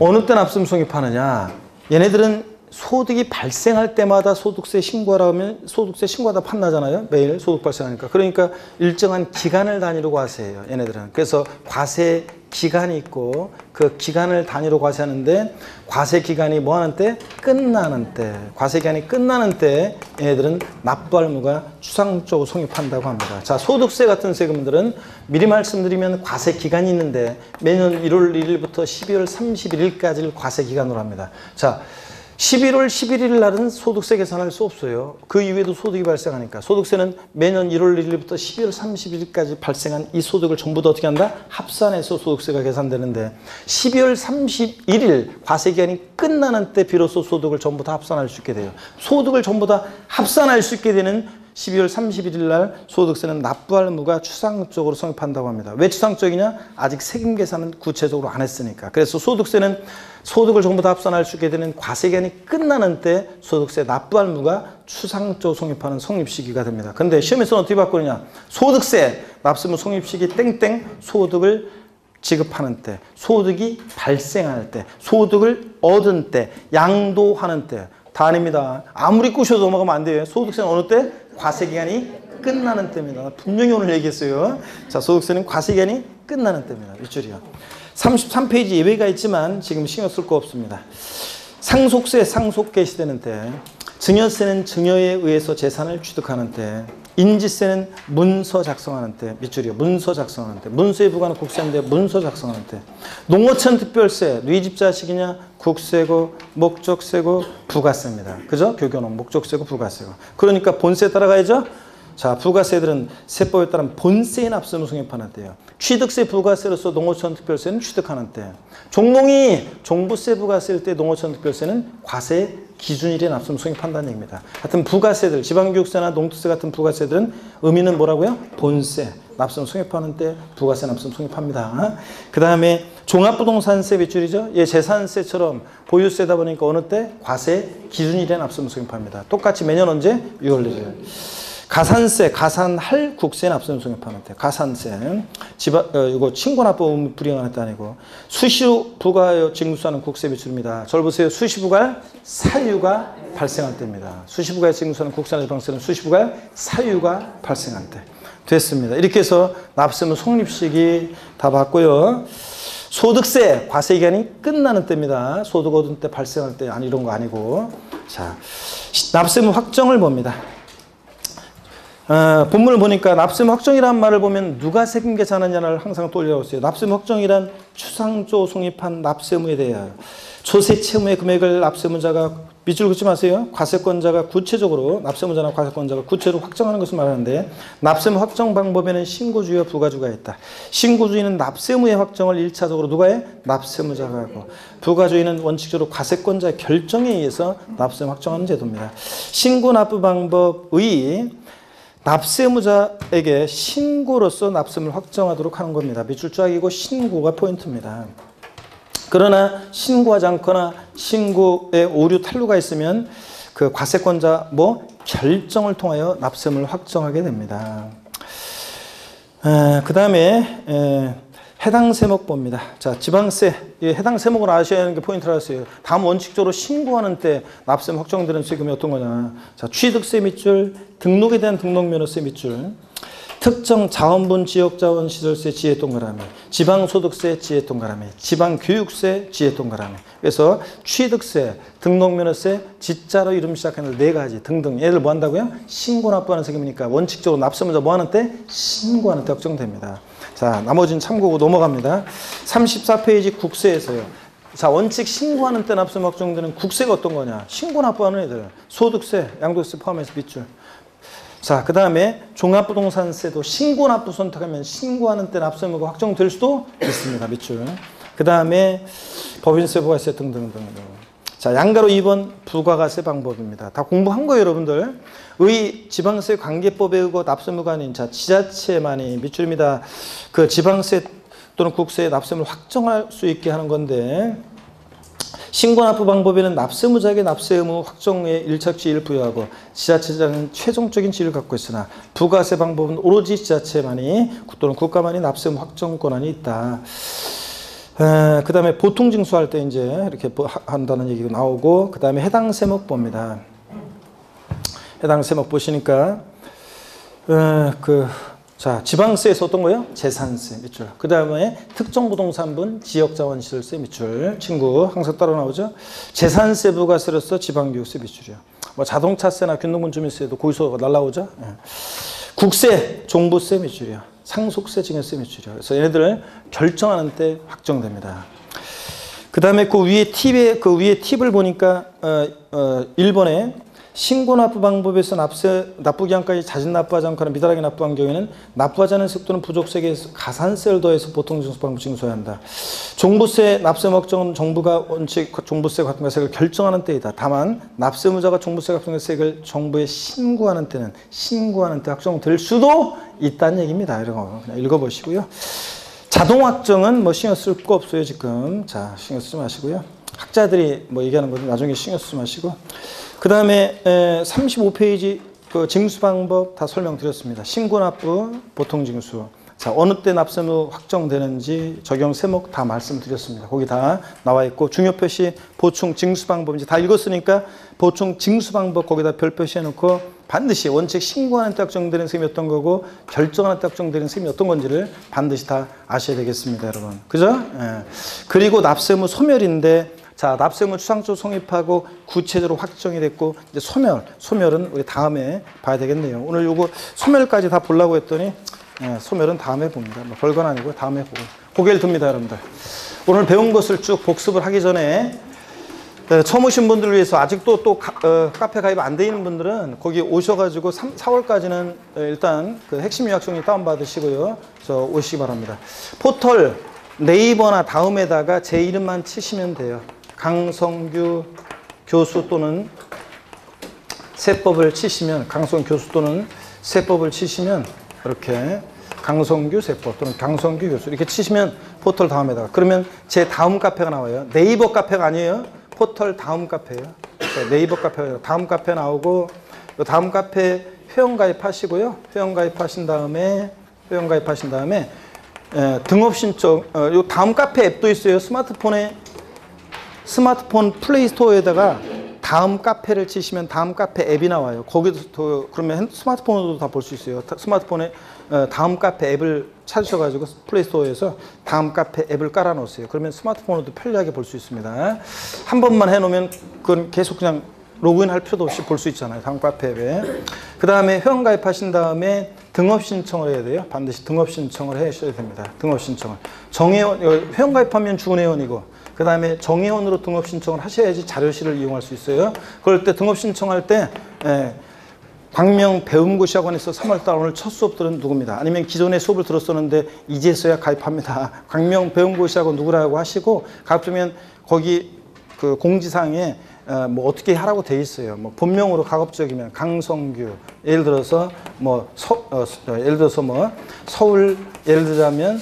어느 때 납세의무 성립하느냐. 얘네들은 소득이 발생할 때마다 소득세 신고하라 하면 소득세 신고하다 판나잖아요. 매일 소득 발생하니까. 그러니까 일정한 기간을 단위로 과세해요. 얘네들은. 그래서 과세 기간이 있고 그 기간을 단위로 과세하는데 과세 기간이 뭐 하는 때? 끝나는 때. 과세 기간이 끝나는 때 얘네들은 납부할 의무가 추상적으로 성립한다고 합니다. 자, 소득세 같은 세금들은 미리 말씀드리면 과세 기간이 있는데 매년 1월 1일부터 12월 31일까지를 과세 기간으로 합니다. 자, 11월 11일 날은 소득세 계산할 수 없어요. 그 이후에도 소득이 발생하니까. 소득세는 매년 1월 1일부터 12월 31일까지 발생한 이 소득을 전부 다 어떻게 한다? 합산해서 소득세가 계산되는데 12월 31일 과세기간이 끝나는 때 비로소 소득을 전부 다 합산할 수 있게 돼요. 소득을 전부 다 합산할 수 있게 되는 12월 31일 날 소득세는 납부할 의무가 추상적으로 성립한다고 합니다. 왜 추상적이냐? 아직 세금 계산은 구체적으로 안 했으니까. 그래서 소득세는 소득을 전부 다 합산할 수 있게 되는 과세기간이 끝나는 때 소득세 납부할 의무가 추상적으로 성립하는 성립시기가 됩니다. 근데 시험에서는 어떻게 바꾸느냐? 소득세 납세의무 성립시기 땡땡 소득을 지급하는 때, 소득이 발생할 때, 소득을 얻은 때, 양도하는 때. 다 아닙니다. 아무리 꾸셔도 넘어가면 안 돼요. 소득세는 어느 때? 과세기간이 끝나는 때입니다. 분명히 오늘 얘기했어요. 자, 소득세는 과세기간이 끝나는 때입니다. 윗줄이요. 33페이지 예외가 있지만 지금 신경 쓸 거 없습니다. 상속세, 상속 개시되는 때, 증여세는 증여에 의해서 재산을 취득하는 때, 인지세는 문서 작성하는 때, 밑줄이요. 문서 작성하는 때, 문서에 부과하는 국세인데 문서 작성하는 때, 농어촌 특별세, 뉘집자식이냐, 국세고, 목적세고, 부가세입니다. 그죠? 교교는 목적세고, 부가세고. 그러니까 본세에 따라가야죠? 자, 부가세들은 세법에 따른 본세에 납세의무 성립하는 때요. 취득세 부가세로서 농어촌 특별세는 취득하는 때. 종농이 종부세 부가세일 때 농어촌 특별세는 과세 기준일에 납세의무 성립한다는 얘기입니다. 하여튼 부가세들, 지방교육세나 농특세 같은 부가세들은 의미는 뭐라고요? 본세, 납세의무 성립하는 때 부가세 납세의무 성립합니다. 그 다음에 종합부동산세 밑줄이죠. 예, 재산세처럼 보유세다 보니까 어느 때? 과세 기준일에 납세의무 성립합니다. 똑같이 매년 언제? 6월 1일. 가산세, 가산할 국세 납세의무 성립하는 때. 가산세. 이거 친권납부 불이행하는 때 아니고. 수시부가 징수하는 국세 밑줄입니다. 저를 보세요. 수시부가 사유가 발생할 때입니다. 수시부가 징수하는 국세나 지방세는 수시부가 사유가 발생할 때. 됐습니다. 이렇게 해서 납세의무 성립식이 다 봤고요. 소득세, 과세기간이 끝나는 때입니다. 소득 얻은 때 발생할 때 아니 이런 거 아니고. 자, 납세의무 확정을 봅니다. 본문을 보니까 납세의무 확정이라는 말을 보면 누가 세금 계산하냐를 항상 떠올려왔어요. 납세의무 확정이란 추상적으로 성립한 납세의무에 대하여 조세 채무의 금액을 납세의무자가 밑줄 긋지 마세요. 과세권자가 구체적으로 납세의무자나 과세권자가 구체적으로 확정하는 것을 말하는데 납세의무 확정 방법에는 신고주의와 부가주의가 있다. 신고주의는 납세의무의 확정을 1차적으로 누가 해? 납세의무자가 하고 부가주의는 원칙적으로 과세권자의 결정에 의해서 납세의무 확정하는 제도입니다. 신고 납부 방법의 납세의무자에게 신고로서 납세의무를 확정하도록 하는 겁니다. 밑줄 쫙이고 신고가 포인트입니다. 그러나 신고하지 않거나 신고에 오류 탄루가 있으면 그 과세권자 결정을 통하여 납세의무를 확정하게 됩니다. 그 다음에 해당 세목 봅니다. 자, 지방세 해당 세목을 아셔야 하는 게 포인트라서요. 다음 원칙적으로 신고하는 때 납세의무 확정되는 세금이 어떤 거냐. 자, 취득세 밑줄, 등록에 대한 등록면허세 밑줄. 특정 자원분 지역자원시설세 지혜 동그라미, 지방소득세 지혜 동그라미, 지방교육세 지혜 동그라미. 그래서 취득세, 등록면허세, 지자로 이름 시작하는 4가지 등등. 얘를 뭐 한다고요? 신고 납부하는 세금이니까 원칙적으로 납세문자 뭐 하는 때? 신고하는 때 확정됩니다. 자, 나머지는 참고고 넘어갑니다. 34페이지 국세에서요. 자, 원칙 신고하는 때 납세 확정되는 국세가 어떤 거냐? 신고 납부하는 애들. 소득세, 양도세 포함해서 밑줄. 자, 그 다음에 종합부동산세도 신고 납부 선택하면 신고하는 때 납세 의무가 확정될 수도 있습니다. 밑줄. 그 다음에 법인세, 부가세 등등등. 자, 양가로 2번 부가가세 방법입니다. 다 공부한 거예요, 여러분들. 지방세 관계법에 의거 납세 의무가 아닌 자, 지자체만이 밑줄입니다. 그 지방세 또는 국세의 납세 의무를 확정할 수 있게 하는 건데, 신고 납부 방법에는 납세무자에게 납세 의무 확정의 일착 지위를 부여하고 지자체장은 최종적인 지위를 갖고 있으나 부가세 방법은 오로지 지자체만이 또는 국가만이 납세 의무 확정 권한이 있다. 그 다음에 보통 징수할 때 이제 이렇게 한다는 얘기가 나오고, 그 다음에 해당 세목 봅니다. 해당 세목 보시니까 자, 지방세에서 어떤 거요? 재산세 밑줄. 그 다음에 특정 부동산분 지역자원시설세 밑줄. 친구 항상 따라 나오죠? 재산세 부가세로서 지방교육세 밑줄이요. 뭐 자동차세나 균등분 주민세도 거기서 날라오죠? 예. 국세, 종부세 밑줄이요. 상속세, 증여세 밑줄이요. 그래서 얘네들을 결정하는 때 확정됩니다. 그 다음에 그 위에 팁을 보니까 1번에 신고 납부 방법에서 납부기한까지 자진 납부하지 않거나 미달하게 납부한 경우에는 납부하지 않은 세액 부족세액에 가산세를 더해서 보통징수 방법 징수해야 한다. 종부세 납세 확정은 정부가 원칙 종부세 과통가세액을 결정하는 때이다. 다만 납세무자가 종부세 과통가세액을 정부에 신고하는 때 확정될 수도 있다는 얘기입니다. 이런 거 그냥 읽어보시고요. 자동 확정은 뭐 신경 쓸 거 없어요 지금. 자, 신경 쓰지 마시고요. 학자들이 뭐 얘기하는 것은 나중에 신경 쓰지 마시고. 그 다음에 35페이지 그 징수 방법 다 설명드렸습니다. 신고 납부, 보통 징수. 자, 어느 때 납세 의무 확정되는지 적용 세목 다 말씀드렸습니다. 거기 다 나와 있고, 중요 표시 보충 징수 방법 이제 다 읽었으니까 보충 징수 방법 거기다 별 표시해 놓고 반드시 원칙 신고하는 때 확정되는 세금이 어떤 거고 결정하는 때 확정되는 세금이 어떤 건지를 반드시 다 아셔야 되겠습니다, 여러분. 그죠? 예. 그리고 납세 의무 소멸인데, 자, 납세 의무 추상적으로 성립하고 구체적으로 확정이 됐고, 이제 소멸은 우리 다음에 봐야 되겠네요. 오늘 요거 소멸까지 다 보려고 했더니 소멸은 다음에 봅니다. 뭐 별건 아니고 다음에 보고 고개를 듭니다, 여러분들. 오늘 배운 것을 쭉 복습을 하기 전에 처음 오신 분들을 위해서 아직도 또 카페 가입 안 돼 있는 분들은 거기 오셔가지고 4월까지는 일단 그 핵심 요약 정리 다운받으시고요. 오시기 바랍니다. 포털 네이버나 다음에다가 제 이름만 치시면 돼요. 강성규 교수 또는 세법을 치시면, 강성규 교수 또는 세법을 치시면 이렇게 강성규 세법 또는 강성규 교수 이렇게 치시면 포털 다음에다가, 그러면 제 다음 카페가 나와요. 네이버 카페가 아니에요. 포털 다음 카페예요. 네이버 카페가 다음 카페 나오고, 다음 카페 회원가입하시고요. 회원가입하신 다음에 등업 신청, 요 다음 카페 앱도 있어요. 스마트폰 플레이스토어에다가 다음 카페를 치시면 다음 카페 앱이 나와요. 거기도 그러면 스마트폰으로도 다 볼 수 있어요. 스마트폰에 다음 카페 앱을 찾으셔가지고 플레이스토어에서 다음 카페 앱을 깔아 놓으세요. 그러면 스마트폰으로도 편리하게 볼 수 있습니다. 한 번만 해놓으면 그건 계속 그냥 로그인 할 필요도 없이 볼 수 있잖아요. 다음 카페 앱에. 그 다음에 회원 가입하신 다음에 등업 신청을 해야 돼요. 반드시 등업 신청을 하셔야 됩니다. 등업 신청을. 회원 가입하면 준회원이고, 그 다음에 정회원으로 등업 신청을 하셔야지 자료실을 이용할 수 있어요. 그럴 때 등업 신청할 때 광명 배움고시학원에서 3월달 오늘 첫 수업들은 누굽니다. 아니면 기존에 수업을 들었었는데 이제서야 가입합니다. 광명 배움고시학원 누구라고 하시고 가입하면 거기 그 공지사항에 뭐 어떻게 하라고 돼 있어요. 뭐 본명으로 가급적이면 강성규, 예를 들어서 뭐 서울 예를 들자면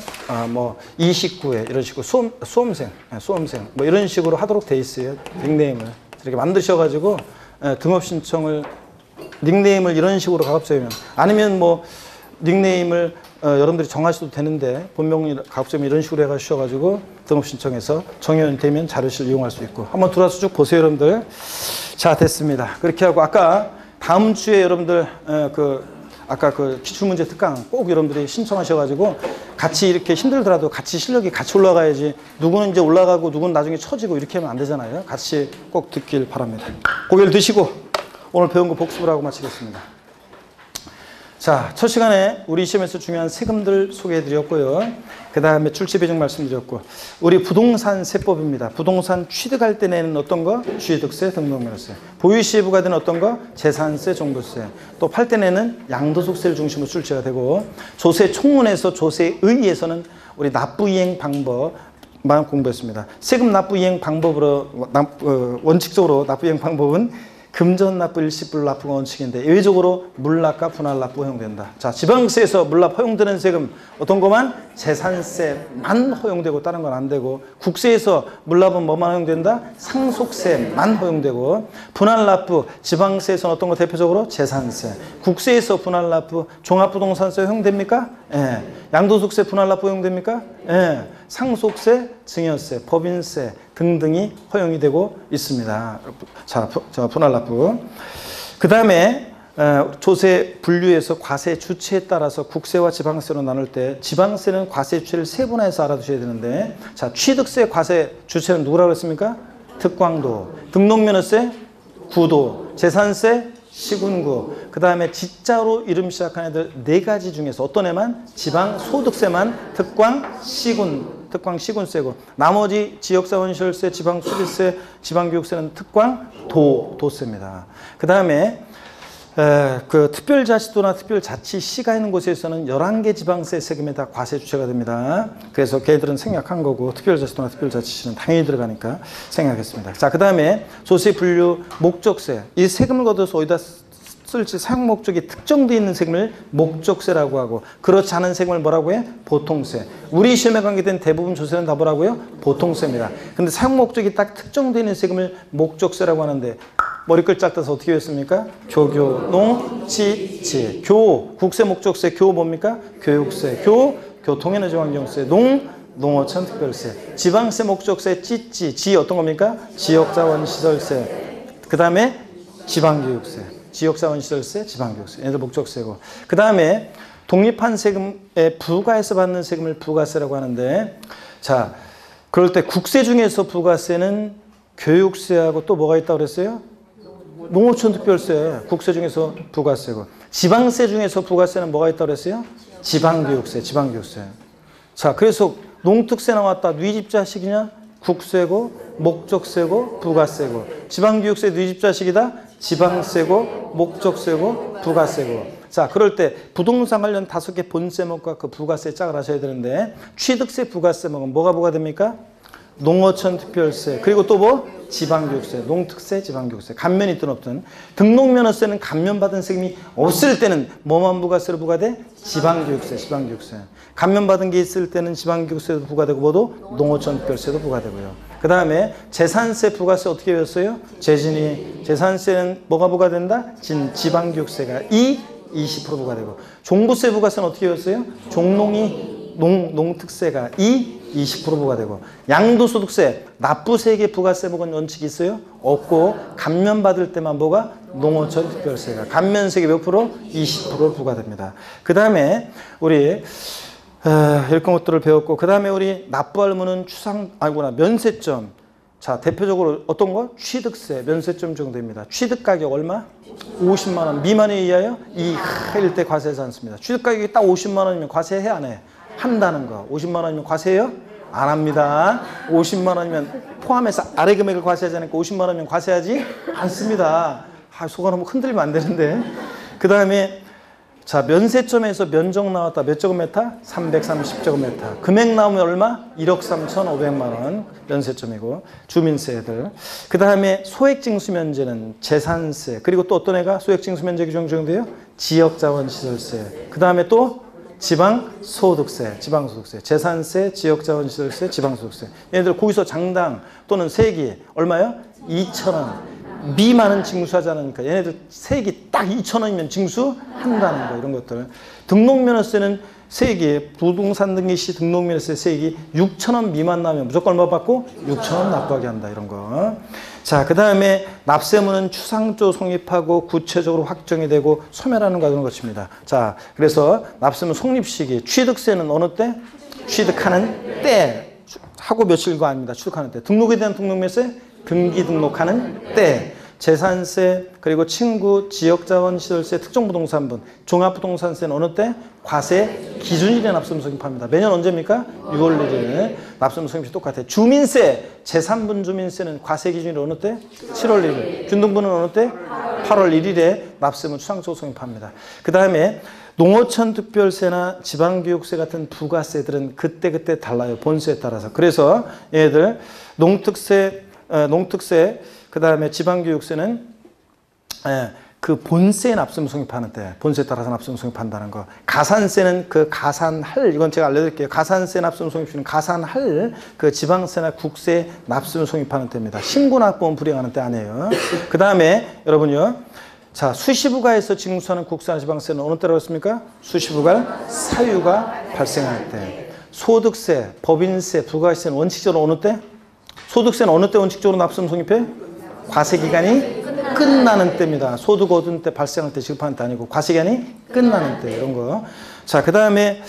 뭐 29회 이런 식으로 수험생 뭐 이런 식으로 하도록 돼 있어요. 닉네임을 이렇게 만드셔가지고 등업 신청을 닉네임을 이런 식으로 가급적이면, 아니면 뭐 닉네임을 여러분들이 정하셔도 되는데 본명 가급적이면 이런 식으로 해가지고 등업 신청해서 정회원이 되면 자료실 이용할 수 있고, 한번 들어와서 쭉 보세요, 여러분들. 자, 됐습니다. 그렇게 하고 아까 다음 주에 여러분들 아까 그 기출문제 특강 꼭 여러분들이 신청하셔가지고 같이 이렇게 힘들더라도 같이 실력이 같이 올라가야지 누구는 이제 올라가고 누구는 나중에 처지고 이렇게 하면 안 되잖아요. 같이 꼭 듣길 바랍니다. 고개를 드시고 오늘 배운 거 복습을 하고 마치겠습니다. 자, 첫 시간에 우리 시험에서 중요한 세금들 소개해드렸고요. 그 다음에 출시 배정 말씀드렸고, 우리 부동산 세법입니다. 부동산 취득할 때 내는 어떤 거? 취득세, 등록면허세. 보유시에 부과되는 어떤 거? 재산세, 종부세. 또 팔 때 내는 양도소득세를 중심으로 출시가 되고, 조세 총론에서 조세의에서는 우리 납부이행 방법만 공부했습니다. 세금 납부이행 방법으로 원칙적으로 납부이행 방법은 금전 납부, 일시불 납부가 원칙인데 예외적으로 물납과 분할 납부 허용된다. 자, 지방세에서 물납 허용되는 세금 어떤 것만? 재산세만 허용되고 다른 건 안 되고, 국세에서 물납은 뭐만 허용된다? 상속세만 허용되고, 분할 납부 지방세에서는 어떤 거 대표적으로? 재산세. 국세에서 분할 납부 종합부동산세 허용됩니까? 예. 양도소득세 분할 납부 허용됩니까? 예. 상속세, 증여세, 법인세 등등이 허용이 되고 있습니다. 자, 분할 납부. 그 다음에 조세 분류에서 과세 주체에 따라서 국세와 지방세로 나눌 때 지방세는 과세 주체를 세분화해서 알아두셔야 되는데, 자, 취득세 과세 주체는 누구라고 했습니까? 특광도. 등록면허세 구도. 재산세 시군구. 그 다음에 지자로 이름 시작한 애들 4가지 중에서 어떤 애만? 지방소득세만 특광시군세고, 나머지 지역사원시설세, 지방소비세, 지방교육세는 특광도세입니다. 그 다음에 그 특별자치도나 특별자치시가 있는 곳에서는 11개 지방세 세금에 다 과세 주체가 됩니다. 그래서 걔들은 생략한 거고, 특별자치도나 특별자치시는 당연히 들어가니까 생략했습니다. 자, 그 다음에 조세 분류 목적세. 이 세금을 걷어서 어디다 쓸지 사용 목적이 특정되어 있는 세금을 목적세라고 하고, 그렇지 않은 세금을 뭐라고 해? 보통세. 우리 시험에 관계된 대부분 조세는 다 뭐라고요? 보통세입니다. 근데 사용 목적이 딱 특정되어 있는 세금을 목적세라고 하는데, 머리글 짝 떠서 어떻게 했습니까? 조교, 농, 지, 지. 교, 국세 목적세, 교 뭡니까? 교육세. 교, 교통에너지환경세. 농, 농어촌 특별세. 지방세 목적세, 찌찌. 지 어떤 겁니까? 지역자원시설세. 그 다음에 지방교육세. 지역자원시설세, 지방교육세. 얘들 목적세고. 그 다음에 독립한 세금에 부과해서 받는 세금을 부가세라고 하는데, 자, 그럴 때 국세 중에서 부가세는 교육세하고 또 뭐가 있다고 그랬어요? 농어촌 특별세. 국세 중에서 부가세고. 지방세 중에서 부가세는 뭐가 있다고 그랬어요? 지방교육세. 자, 그래서 농특세 나왔다. 뉘집자식이냐? 국세고, 목적세고, 부가세고. 지방교육세 뉘집자식이다. 지방세고, 목적세고, 부가세고. 자, 그럴 때 부동산 관련 5개 본세목과 그 부가세 짝을 하셔야 되는데, 취득세, 부가세목은 뭐가 부과됩니까? 농어촌 특별세. 그리고 또 뭐? 지방교육세. 농특세, 지방교육세. 감면이 있든 없든. 등록면허세는 감면받은 세금이 없을 때는 뭐만 부가세로 부과돼? 지방교육세. 감면받은 게 있을 때는 지방교육세도 부과되고, 뭐도? 농어촌 특별세도 부과되고요. 그 다음에 재산세, 부가세 어떻게 배웠어요? 재진이. 재산세는 뭐가 부과된다? 지방교육세가 20% 부과되고, 종부세, 부가세는 어떻게 배웠어요? 종농이, 농특세가 20% 부과되고, 양도소득세, 납부세액의 부가세목은 원칙이 있어요? 없고, 감면받을 때만 뭐가? 농어촌 특별세가. 감면세액이 몇 프로? 20% 부과됩니다. 그 다음에 우리 이런 것들을 배웠고, 그 다음에 우리 납부할 문은 면세점. 자, 대표적으로 어떤 거? 취득세, 면세점 정도입니다. 취득 가격 얼마? 50만 원 미만에 의하여 이할 때 과세하지 않습니다. 취득 가격이 딱 50만 원이면 과세해 안 해? 한다는 거. 50만 원이면 과세해요? 안 합니다. 50만 원이면 포함해서 아래 금액을 과세하지 않으니까 50만 원이면 과세하지 않습니다. 속아 너무 흔들리면 안 되는데. 그 다음에 자, 면세점에서 면적 나왔다. 몇 제곱미터? 330제곱미터. 금액 나오면 얼마? 1억 3,500만 원 면세점이고, 주민세들. 그 다음에 소액징수면제는 재산세. 그리고 또 어떤 애가 소액징수면제 규정 적용돼요? 지역자원시설세. 그 다음에 또 지방소득세. 재산세, 지역자원시설세, 지방소득세. 얘네들 거기서 장당 또는 세기 얼마요? 2,000원. 미만은 징수하지 않으니까 얘네들 세액이 딱 2,000원이면 징수한다는 거. 이런 것들. 등록면허세는 세액이 부동산 등기 시 등록면허세 세액이 6,000원 미만 나오면 무조건 얼마 받고? 6,000원 납부하게 한다. 이런 거. 자, 그 다음에 납세무는 추상조 성립하고 구체적으로 확정이 되고 소멸하는 과정을 거칩니다. 자, 그래서 납세무 성립 시기, 취득세는 어느 때? 취득하는 때. 하고 며칠과 아닙니다. 취득하는 때. 등록에 대한 등록매세? 등기 등록하는 때. 재산세, 그리고 친구, 지역자원시설세, 특정부동산분, 종합부동산세는 어느 때? 과세 기준일에 납세무 성립합니다. 매년 언제입니까? 6월 1일에 납세무 성립이 똑같아요. 주민세, 제3분 주민세는 과세 기준일이 어느 때? 7월 1일. 균등분은 어느 때? 8월 1일에 납세무 추상적으로 성립합니다. 그 다음에 농어촌 특별세나 지방교육세 같은 부가세들은 그때그때 달라요. 본세에 따라서. 그래서 얘들 농특세, 그 다음에 지방교육세는 그 본세에 납세무 성립하는 때, 본세에 따라서 납세무 성립한다는 거. 가산세는 그 가산할, 이건 제가 알려드릴게요. 가산세 납세무 성립시는 가산할 그 지방세나 국세 납세무 성립하는 때입니다. 신고납부원 불이행하는 때 아니에요. 그 다음에 여러분요. 자, 수시부가에서 징수하는 국세나 지방세는 어느 때라고 했습니까? 수시부가 사유가 발생할 때. 소득세, 법인세, 부가세는 원칙적으로 어느 때? 소득세는 어느 때 원칙적으로 납세무 성립해? 과세기간이 끝나는 때입니다. 소득 얻은 때 발생할 때 지급하는 때 아니고 과세기간이 끝나는 때 이런 거. 자, 그 다음에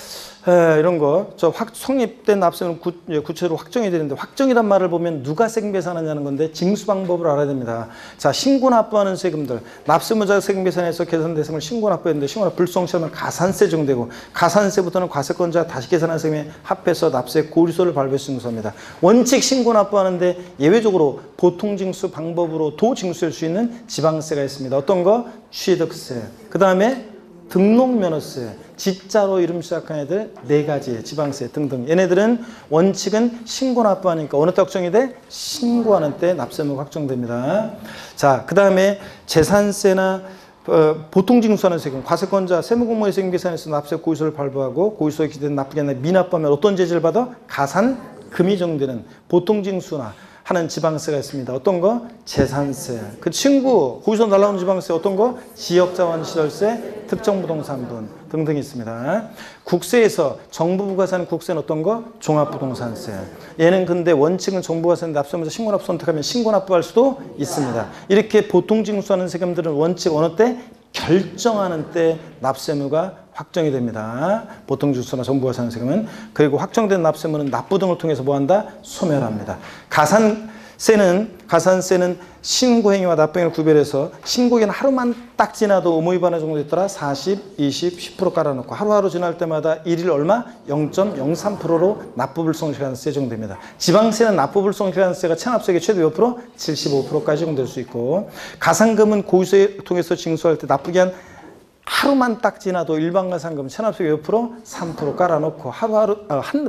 이런 거, 성립된 납세는 구체적으로 확정이 되는데 확정이란 말을 보면 누가 세금 계산하냐는 건데 징수 방법을 알아야 됩니다. 자, 신고 납부하는 세금들, 납세무자 세금 계산에서 계산 대상을 신고 납부했는데 신고 납부 불성실하면 가산세 정되고 가산세부터는 과세권자 다시 계산한 세금에 합해서 납세 고리소를 발부해 징수합니다. 원칙 신고 납부하는데 예외적으로 보통 징수 방법으로 도 징수할 수 있는 지방세가 있습니다. 어떤 거? 취득세. 그 다음에 등록면허세, 지자로 이름 시작한 애들 4가지, 지방세 등등. 얘네들은 원칙은 신고 납부하니까 어느 때 확정이 돼? 신고하는 때 납세무가 확정됩니다. 자, 그 다음에 재산세나 보통 징수하는 세금, 과세권자 세무공무원의 세금 계산에서 납세 고의소를 발부하고 고의소에 기재된 납부가 아니라 미납부하면 어떤 제재를 받아? 가산금이 정되는 보통 징수나 하는 지방세가 있습니다. 어떤 거? 재산세. 그 친구, 거기서 날라오는 지방세 어떤 거? 지역자원시설세, 특정부동산분 등등이 있습니다. 국세에서 정부부가 사는 국세는 어떤 거? 종합부동산세. 얘는 근데 원칙은 정부가 사는 납세무자 신고납부 선택하면 신고납부할 수도 있습니다. 이렇게 보통 징수하는 세금들은 원칙 어느 때? 결정하는 때 납세무가 확정이 됩니다. 보통 징수나 정부가 사는 세금은. 그리고 확정된 납세무는 납부 등을 통해서 뭐한다? 소멸합니다. 가산세는 신고행위와 납부행위를 구별해서 신고기는 하루만 딱 지나도 의무 위반의 정도 있더라 40, 20, 10% 깔아놓고 하루하루 지날 때마다 일일 얼마? 0.03%로 납부불성실가산세 적용됩니다. 지방세는 납부불성실가산세가 체납세액의 최대 몇 프로? 75%까지 적용될 수 있고 가산금은 고의소에 통해서 징수할 때 납부기한 하루만 딱 지나도 일반 가산금 체납세액 몇 프로? 3% 깔아놓고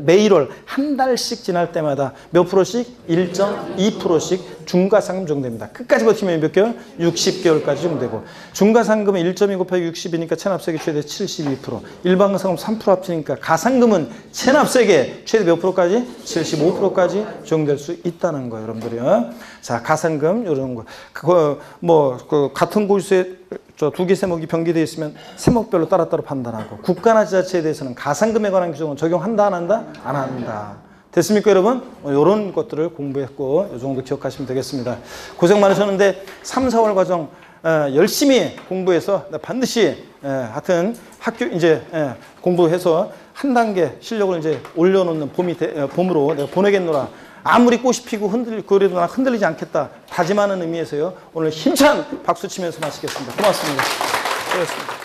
매일 한 달씩 지날 때마다 몇 프로씩? 1.2%씩 중과상금 적용됩니다. 끝까지 버티면 몇 개월? 60개월까지 적용되고 중과상금은 1.2 곱하기 60이니까 체납세액이 최대 72%, 일반 가산금 3% 합치니까 가산금은 체납세액의 최대 몇 프로까지? 75%까지 적용될 수 있다는 거예요, 여러분들이요. 자, 가산금 이런 거, 같은 고지서에 두 개 세목이 병기되어 있으면 세목별로 따로따로 판단하고 국가나 지자체에 대해서는 가산금에 관한 규정은 적용한다 안 한다? 안 한다. 됐습니까 여러분? 이런 것들을 공부했고 이 정도 기억하시면 되겠습니다. 고생 많으셨는데 3, 4월 과정 열심히 공부해서 반드시 하여튼 학교 이제 공부해서 한 단계 실력을 이제 올려놓는 봄으로 내가 보내겠노라. 아무리 꽃이 피고 그래도 나 흔들리지 않겠다 다짐하는 의미에서요. 오늘 힘찬 박수 치면서 마치겠습니다. 고맙습니다. 수고하셨습니다.